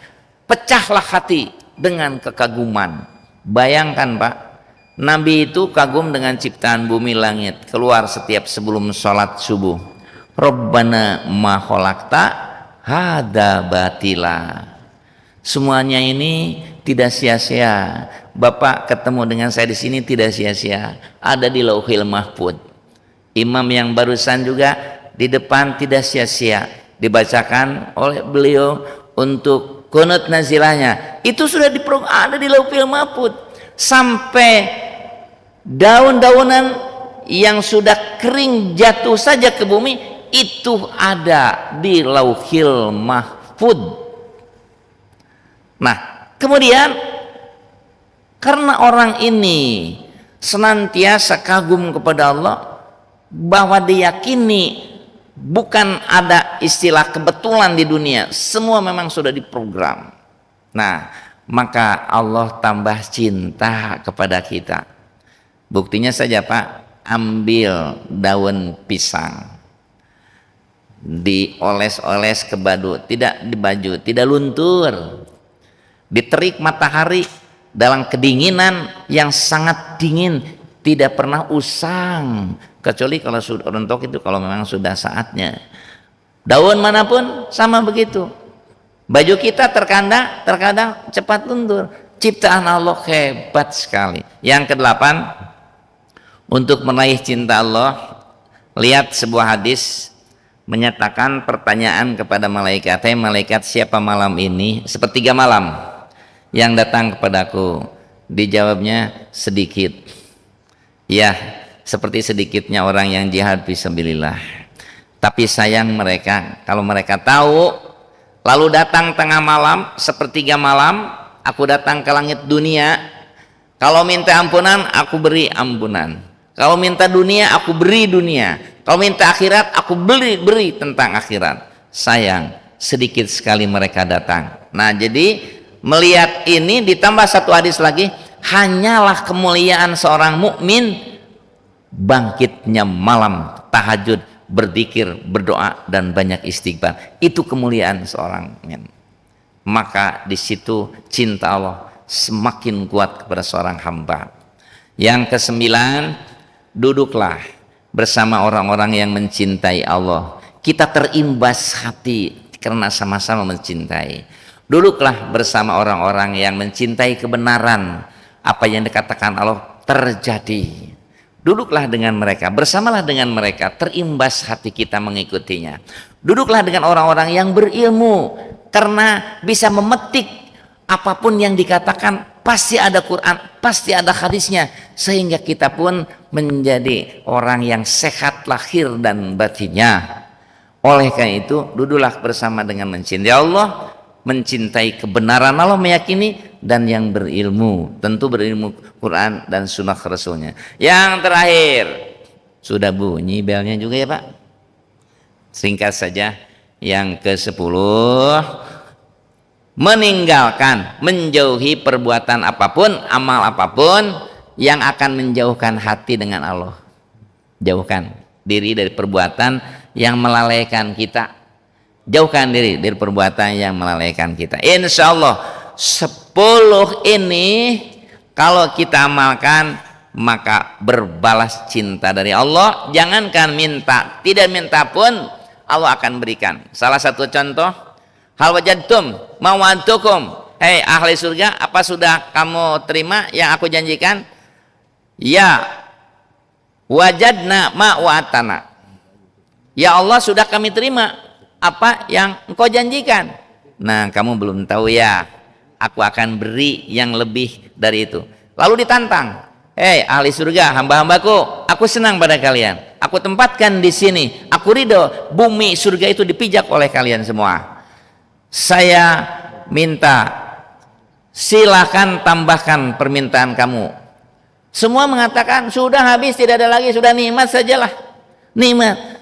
A: Pecahlah hati dengan kekaguman. Bayangkan, Pak, Nabi itu kagum dengan ciptaan bumi langit, keluar setiap sebelum sholat subuh, Rabbana ma khalaqta hadza batila. Semuanya ini tidak sia-sia. Bapak ketemu dengan saya di sini tidak sia-sia. Ada di Lauhil Mahfud. Imam yang barusan juga di depan tidak sia-sia. Dibacakan oleh beliau untuk qunut nazilahnya. Itu sudah ada di Lauhil Mahfud. Sampai daun-daunan yang sudah kering jatuh saja ke bumi itu ada di Lauhil Mahfud. Nah, kemudian karena orang ini senantiasa kagum kepada Allah, bahwa diyakini bukan ada istilah kebetulan di dunia, semua memang sudah diprogram. Nah, maka Allah tambah cinta kepada kita. Buktinya saja, Pak, ambil daun pisang, dioles-oles ke baju, tidak di baju, tidak luntur, diterik matahari dalam kedinginan yang sangat dingin, tidak pernah usang, kecuali kalau sudah rontok itu kalau memang sudah saatnya. Daun manapun sama begitu. Baju kita terkadang cepat luntur. Ciptaan Allah hebat sekali. Yang kedelapan, untuk meraih cinta Allah, lihat sebuah hadis menyatakan pertanyaan kepada malaikat, "Hai malaikat, siapa malam ini sepertiga malam yang datang kepadaku?" Dijawabnya, sedikit. Ya, seperti sedikitnya orang yang jihad fisabilillah. Tapi sayang mereka, kalau mereka tahu lalu datang tengah malam, sepertiga malam, aku datang ke langit dunia, kalau minta ampunan aku beri ampunan, kalau minta dunia aku beri dunia, kalau minta akhirat aku beri tentang akhirat. Sayang, sedikit sekali mereka datang. Nah, jadi melihat ini ditambah satu hadis lagi, hanyalah kemuliaan seorang mukmin bangkitnya malam tahajud, berzikir, berdoa dan banyak istighfar. Itu kemuliaan seorang mukmin. Maka di situ cinta Allah semakin kuat kepada seorang hamba. Yang kesembilan, duduklah bersama orang-orang yang mencintai Allah. Kita terimbas hati karena sama-sama mencintai. Duduklah bersama orang-orang yang mencintai kebenaran. Apa yang dikatakan Allah terjadi. Duduklah dengan mereka, bersamalah dengan mereka, terimbas hati kita mengikutinya. Duduklah dengan orang-orang yang berilmu, karena bisa memetik apapun yang dikatakan, pasti ada Quran, pasti ada hadisnya, sehingga kita pun menjadi orang yang sehat lahir dan batinnya. Oleh karena itu, duduklah bersama dengan mencintai Allah, mencintai kebenaran Allah, meyakini dan yang berilmu, tentu berilmu Quran dan sunnah Rasulnya. Yang terakhir, sudah bunyi belnya juga ya Pak. Singkat saja, yang ke-10, meninggalkan, menjauhi perbuatan apapun, amal apapun yang akan menjauhkan hati dengan Allah. Jauhkan diri dari perbuatan yang melalaikan kita. Jauhkan diri dari perbuatan yang melalaikan kita. Insya Allah 10 ini kalau kita amalkan, maka berbalas cinta dari Allah. Jangankan minta, tidak minta pun Allah akan berikan. Salah satu contoh, hal wajadtum mawadukum, hei ahli surga, apa sudah kamu terima yang aku janjikan? Ya wajadna ma wa'atana, ya Allah sudah kami terima apa yang engkau janjikan. Nah kamu belum tahu ya, aku akan beri yang lebih dari itu. Lalu ditantang, hei ahli surga, hamba-hambaku, aku senang pada kalian, aku tempatkan di sini, aku ridho, bumi surga itu dipijak oleh kalian semua. Saya minta silakan tambahkan permintaan kamu. Semua mengatakan sudah habis, tidak ada lagi, sudah nikmat sajalah, nikmat.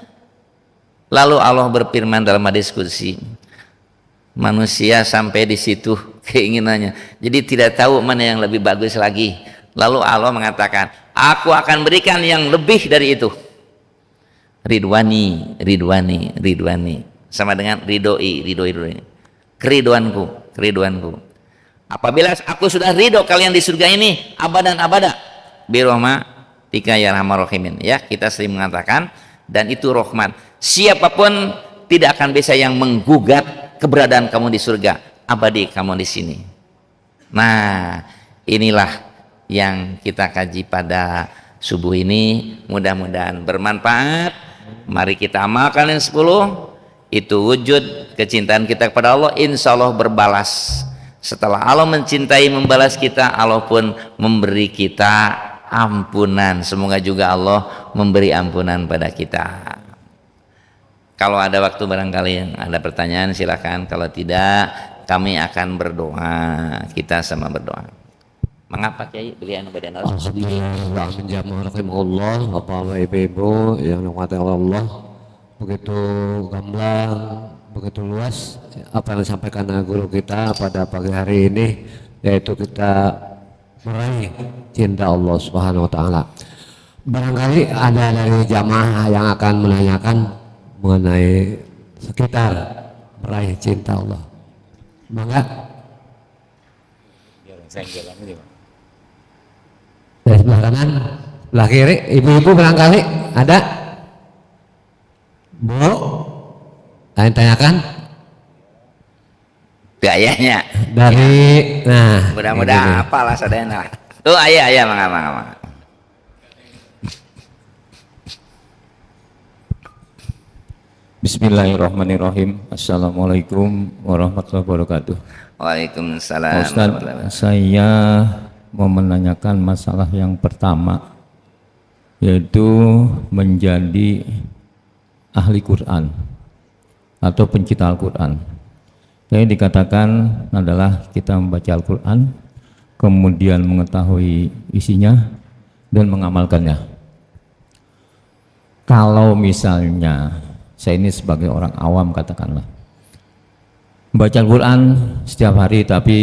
A: Lalu Allah berfirman dalam hadis qudsi, manusia sampai di situ keinginannya, jadi tidak tahu mana yang lebih bagus lagi. Lalu Allah mengatakan, aku akan berikan yang lebih dari itu. Ridwani, ridwani, ridwani, sama dengan ridoi, ridoi, ridoi. Keriduanku, keriduanku. Apabila aku sudah ridho kalian di surga ini abadan abada, birahmatika ya arhamar rahimin. Ya, kita sering mengatakan, dan itu rahmat. Siapapun tidak akan bisa yang menggugat keberadaan kamu di surga, abadi kamu di sini. Nah, inilah yang kita kaji pada subuh ini. Mudah-mudahan bermanfaat. Mari kita amalkan yang 10. Itu wujud kecintaan kita kepada Allah, insya Allah berbalas. Setelah Allah mencintai, membalas kita, Allah pun memberi kita ampunan. Semoga juga Allah memberi ampunan pada kita. Kalau ada waktu barangkali yang ada pertanyaan silakan, kalau tidak kami akan berdoa. Kita sama berdoa. Mengapa Kiai beliau badan Allah?
B: Alhamdulillah, Bapak Ibu yang dirahmati Allah, begitu gamblang, begitu luas apa yang disampaikan guru kita pada pagi hari ini, yaitu kita meraih cinta Allah Subhanahu wa taala. Barangkali ada dari jamaah yang akan menanyakan mengenai sekitar meraih cinta Allah. Mangga. Dari sebelah kanan, sebelah kiri, ibu-ibu barangkali ada. Bu, kalian tanyakan
A: gayanya
B: dari ya. Nah
A: mudah-mudahan apalah sadayana tuh ayah mangga.
C: Bismillahirrahmanirrahim. Assalamualaikum warahmatullahi wabarakatuh.
A: Waalaikumsalam.
C: Ustaz, saya mau menanyakan masalah yang pertama, yaitu menjadi ahli Quran atau pencipta Al-Quran. Yang dikatakan adalah kita membaca Al-Quran, kemudian mengetahui isinya dan mengamalkannya. Kalau misalnya saya ini sebagai orang awam katakanlah, membaca Al-Quran setiap hari tapi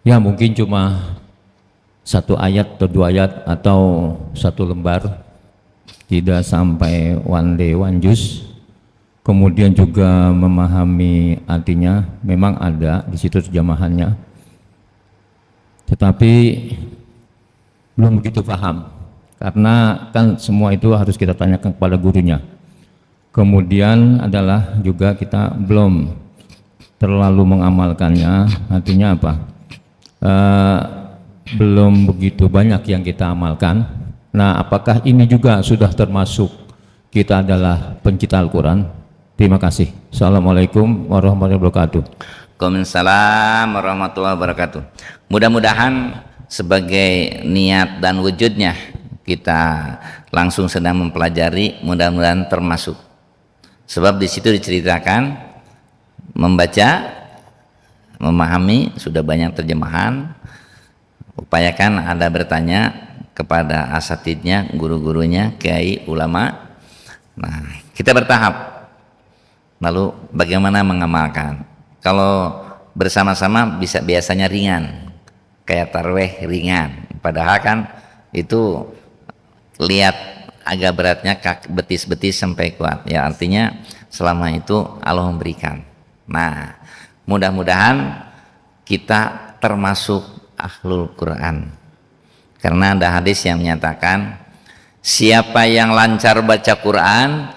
C: ya mungkin cuma 1 ayat atau 2 ayat atau 1 lembar, tidak sampai one day one juz. Kemudian juga memahami artinya, memang ada di situ terjemahannya, tetapi belum begitu paham karena kan semua itu harus kita tanyakan kepada gurunya. Kemudian adalah juga kita belum terlalu mengamalkannya, artinya apa? Belum begitu banyak yang kita amalkan. Nah, apakah ini juga sudah termasuk kita adalah pencipta Al-Quran? Terima kasih. Assalamualaikum warahmatullahi wabarakatuh.
A: Waalaikumsalam warahmatullahi wabarakatuh. Mudah-mudahan sebagai niat dan wujudnya kita langsung sedang mempelajari, mudah-mudahan termasuk. Sebab di situ diceritakan membaca memahami, sudah banyak terjemahan. Upayakan Anda bertanya kepada asatidnya, guru-gurunya, kiai, ulama. Nah, kita bertahap. Lalu bagaimana mengamalkan? Kalau bersama-sama biasanya ringan, kayak tarweh ringan. Padahal kan itu lihat agak beratnya betis-betis sampai kuat. Ya artinya selama itu Allah memberikan. Nah, mudah-mudahan kita termasuk ahlul Quran. Karena ada hadis yang menyatakan siapa yang lancar baca Quran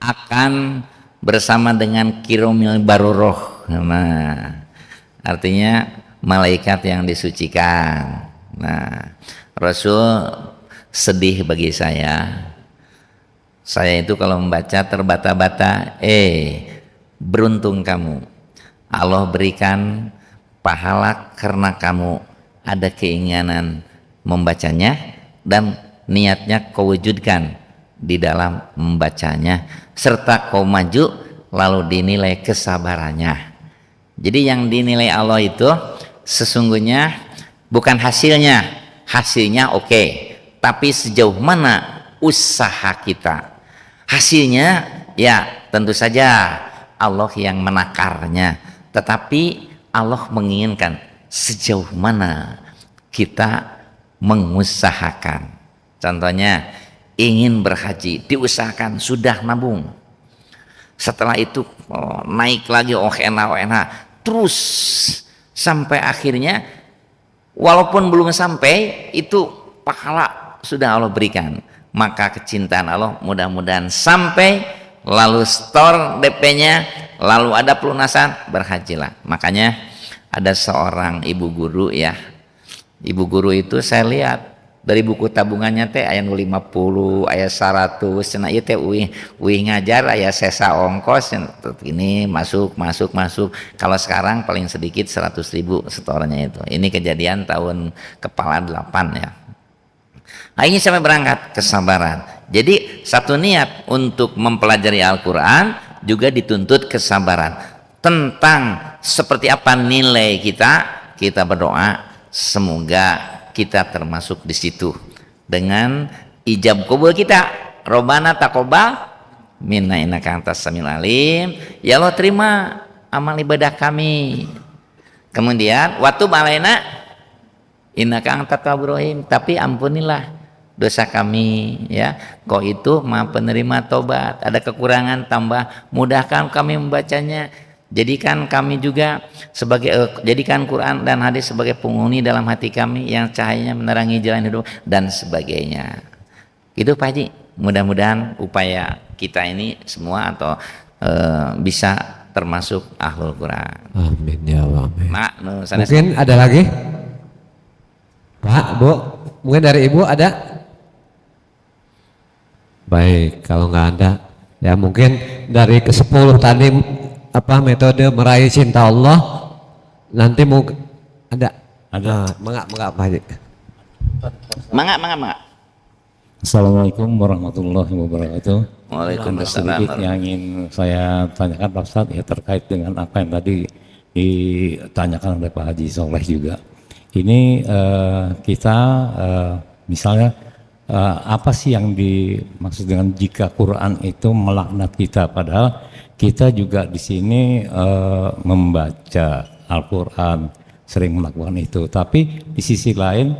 A: akan bersama dengan kiromil baruroh. Nah, artinya malaikat yang disucikan. Nah, Rasul sedih bagi saya. Saya itu kalau membaca terbata-bata, beruntung kamu. Allah berikan pahala karena kamu ada keinginan membacanya dan niatnya kau wujudkan di dalam membacanya, serta kau maju lalu dinilai kesabarannya. Jadi yang dinilai Allah itu sesungguhnya bukan hasilnya oke, tapi sejauh mana usaha kita. Hasilnya ya tentu saja Allah yang menakarnya, tetapi Allah menginginkan sejauh mana kita mengusahakan. Contohnya ingin berhaji, diusahakan, sudah nabung. Setelah itu naik lagi enak, terus sampai akhirnya walaupun belum sampai itu pahala sudah Allah berikan. Maka kecintaan Allah mudah-mudahan sampai, lalu store DP-nya, lalu ada pelunasan, berhajilah. Makanya ada seorang ibu guru ya. Ibu guru itu saya lihat dari buku tabungannya teh aya 50, aya 100, cenah ieu teh uih ngajar aya sesa ongkos ini masuk. Kalau sekarang paling sedikit 100.000 setornya itu. Ini kejadian tahun kepala 8 ya. Akhirnya sampai berangkat, kesabaran. Jadi satu niat untuk mempelajari Al-Quran juga dituntut kesabaran. Tentang seperti apa nilai kita berdoa semoga kita termasuk di situ dengan ijab qabul kita. Robbana taqabbal minna innaka antas samiul alim. Ya Allah, terima amal ibadah kami. Kemudian watub alaina innaka antat tawwabur rahim, tapi ampunilah dosa kami ya. Kau itu Maha penerima tobat. Ada kekurangan, tambah mudahkan kami membacanya. Jadikan kami juga jadikan Quran dan hadis sebagai penghuni dalam hati kami yang cahayanya menerangi jalan hidup dan sebagainya. Itu Pak Haji, mudah-mudahan upaya kita ini semua atau bisa termasuk ahlul Quran.
B: Amin ya Allah.
A: Mungkin
B: ada lagi? Pak, Bu, mungkin dari Ibu ada? Baik, kalau nggak ada ya mungkin dari ke-10 tadi metode meraih cinta Allah nanti mau ada mengak Pak Haji.
A: Mangga.
C: Assalamualaikum warahmatullahi wabarakatuh.
A: Waalaikumsalam.
C: Sedikit yang ingin saya tanyakan Pak Ustadz ya terkait dengan apa yang tadi ditanyakan oleh Pak Haji Soleh juga. Ini kita misalnya apa sih yang dimaksud dengan jika Quran itu melaknat kita, padahal kita juga di sini membaca Al-Quran, sering melakukan itu, tapi di sisi lain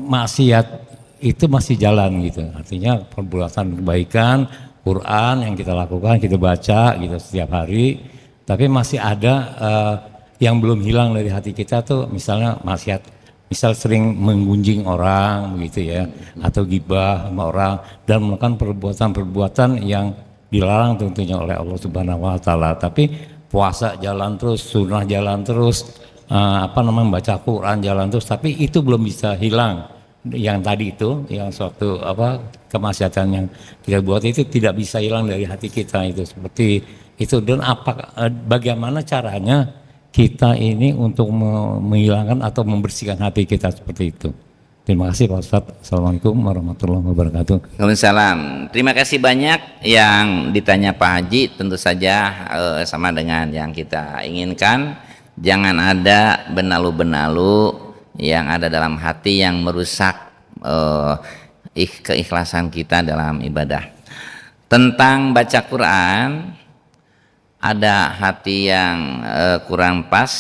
C: maksiat itu masih jalan gitu. Artinya perbuatan kebaikan, Quran yang kita lakukan, kita baca gitu setiap hari, tapi masih ada yang belum hilang dari hati kita tuh, misalnya maksiat, misal sering menggunjing orang begitu ya, atau gibah sama orang dan melakukan perbuatan-perbuatan yang dilarang tentunya oleh Allah Subhanahu wa taala. Tapi puasa jalan terus, sunnah jalan terus, baca Quran jalan terus, tapi itu belum bisa hilang. Yang tadi itu, yang suatu kemaksiatan yang kita buat itu tidak bisa hilang dari hati kita, itu seperti itu. Dan bagaimana caranya kita ini untuk menghilangkan atau membersihkan hati kita seperti itu? Terima kasih Pak Ustadz. Assalamualaikum warahmatullahi wabarakatuh.
A: Waalaikumsalam. Terima kasih banyak yang ditanya Pak Haji. Tentu saja sama dengan yang kita inginkan. Jangan ada benalu-benalu yang ada dalam hati yang merusak keikhlasan kita dalam ibadah. Tentang baca Quran, ada hati yang kurang pas,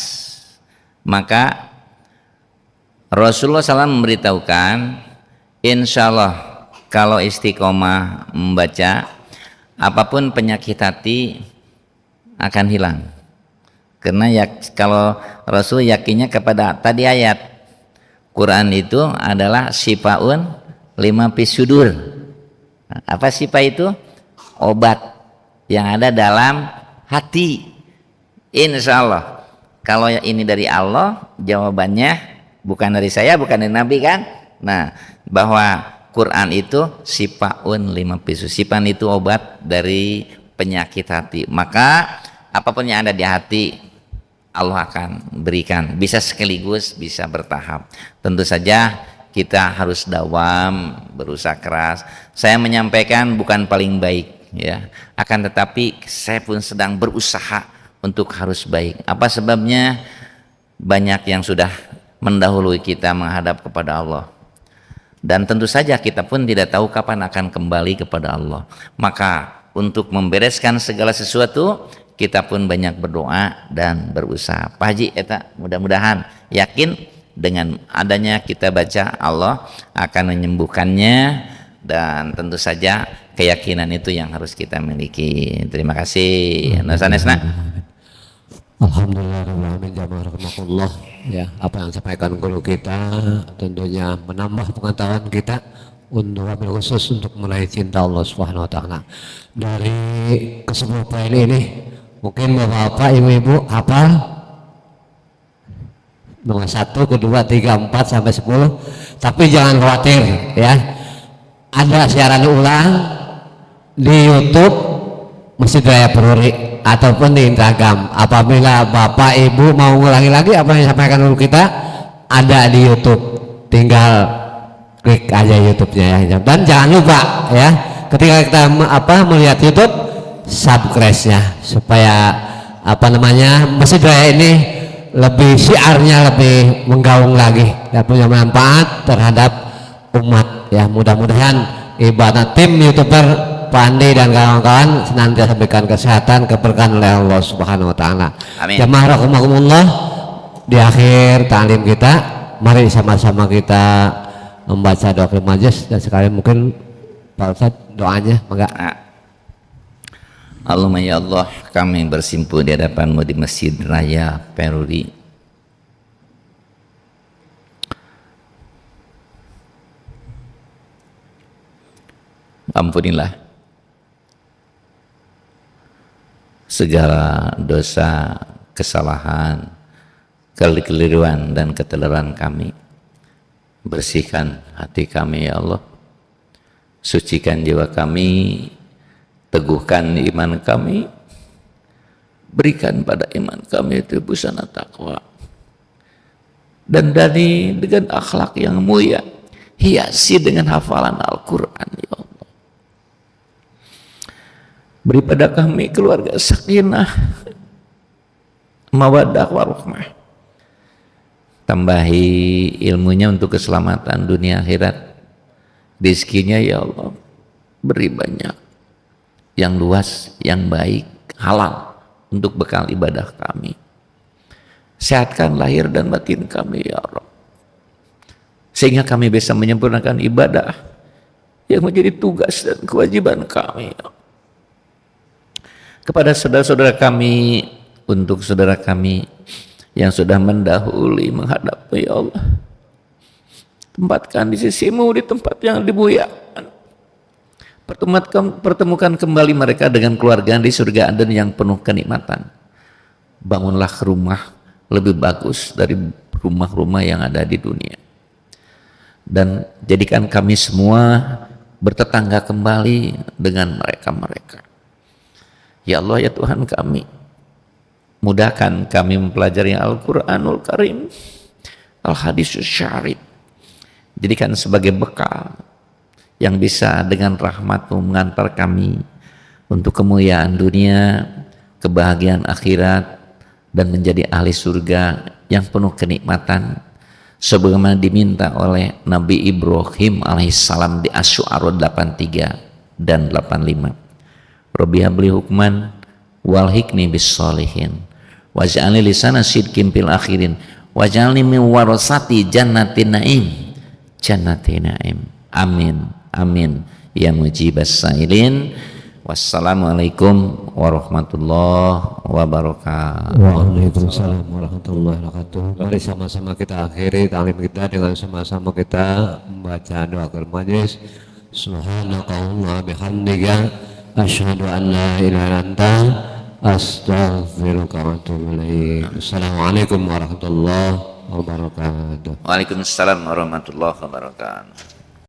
A: maka Rasulullah SAW memberitahukan, insya Allah kalau istiqomah membaca, apapun penyakit hati akan hilang. Karena kalau Rasul yakinnya kepada tadi ayat, Quran itu adalah sifaun lima fisudur. Apa sifat itu? Obat yang ada dalam hati. Insya Allah kalau ini dari Allah, jawabannya bukan dari saya, bukan dari Nabi kan. Nah, bahwa Quran itu sifaun lima fisus, sifat itu obat dari penyakit hati. Maka apapun yang ada di hati Allah akan berikan, bisa sekaligus, bisa bertahap. Tentu saja kita harus dawam, berusaha keras. Saya menyampaikan bukan paling baik, ya. Akan tetapi saya pun sedang berusaha untuk harus baik. Apa sebabnya? Banyak yang sudah mendahului kita menghadap kepada Allah. Dan tentu saja kita pun tidak tahu kapan akan kembali kepada Allah. Maka untuk membereskan segala sesuatu, kita pun banyak berdoa dan berusaha. Pak Haji, eta mudah-mudahan yakin dengan adanya kita baca, Allah akan menyembuhkannya, dan tentu saja keyakinan itu yang harus kita miliki. Terima kasih. Nasanesna.
B: Alhamdulillahirrahmanirrahim. Jamaah ya, apa yang disampaikan guru kita tentunya menambah pengetahuan kita untuk wabil khusus untuk mulai cinta Allah Subhanahu wa taala. Dari kesemua poin ini mungkin Bapak, Ibu-ibu hafal nomor 1, kedua, 3, 4 sampai 10. Tapi jangan khawatir ya. Ada siaran ulang di YouTube Masjid Raya Peruri ataupun di Instagram. Apabila Bapak Ibu mau ngulangi lagi apa yang disampaikan dulu kita, ada di YouTube. Tinggal klik aja YouTube-nya ya. Dan jangan lupa ya, ketika kita melihat YouTube, subscribe-nya supaya Masjid Raya ini lebih syiarnya lebih menggaung lagi dan punya manfaat terhadap umat ya. Mudah-mudahan ibadah tim YouTuber Pandi dan kawan-kawan senantiasa berikan kesehatan, keberkahan oleh Allah Subhanahu wa taala. Jamaah rahimakumullah, di akhir ta'lim kita mari sama-sama kita membaca doa majelis, dan sekalian mungkin Pak Ustaz doanya mangga.
A: Allahumma ya Allah, kami bersimpuh di hadapan-Mu di Masjid Raya Peruri. Ampunilah segala dosa, kesalahan, kekeliruan dan keteleran kami. Bersihkan hati kami ya Allah, sucikan jiwa kami, teguhkan iman kami, berikan pada iman kami itu busana takwa, dan dengan akhlak yang mulia, hiasi dengan hafalan Al-Quran ya Allah. Beri pada kami keluarga sakinah, mawaddah warahmah. Tambahi ilmunya untuk keselamatan dunia akhirat. Rizkinya ya Allah beri banyak, yang luas, yang baik, halal untuk bekal ibadah kami. Sehatkan lahir dan batin kami ya Allah, sehingga kami bisa menyempurnakan ibadah yang menjadi tugas dan kewajiban kami ya Allah. Kepada saudara-saudara kami, untuk saudara kami yang sudah mendahului menghadap ya Allah, tempatkan di sisi-Mu di tempat yang dimuliakan. Pertemukan kembali mereka dengan keluarga di surga Aden yang penuh kenikmatan. Bangunlah rumah lebih bagus dari rumah-rumah yang ada di dunia, dan jadikan kami semua bertetangga kembali dengan mereka-mereka. Ya Allah ya Tuhan kami, mudahkan kami mempelajari Al-Quranul Karim, Al-Hadisus Syarif, jadikan sebagai bekal yang bisa dengan rahmat-Mu mengantar kami untuk kemuliaan dunia, kebahagiaan akhirat, dan menjadi ahli surga yang penuh kenikmatan sebagaimana diminta oleh Nabi Ibrahim alaihissalam di Asy-Syu'ara 83 dan 85. Rabbi habli hukman walhikni bis sholihin waj'alni lisana sidqin fil akhirin waj'alni min warasati jannatin naim. Amin amin ya mujibas sailin. Wassalamualaikum warahmatullahi wabarakatuh.
B: Waalaikumsalam warahmatullahi wabarakatuh. Mari sama-sama kita akhiri taklim kita dengan sama-sama kita membaca doa majelis. Subhanakallahumma bihamdika asyhadu an la ilaha illa anta astaghfiruka wa atubu ilaik. Assalamualaikum warahmatullahi wabarakatuh.
A: Waalaikumsalam warahmatullahi wabarakatuh.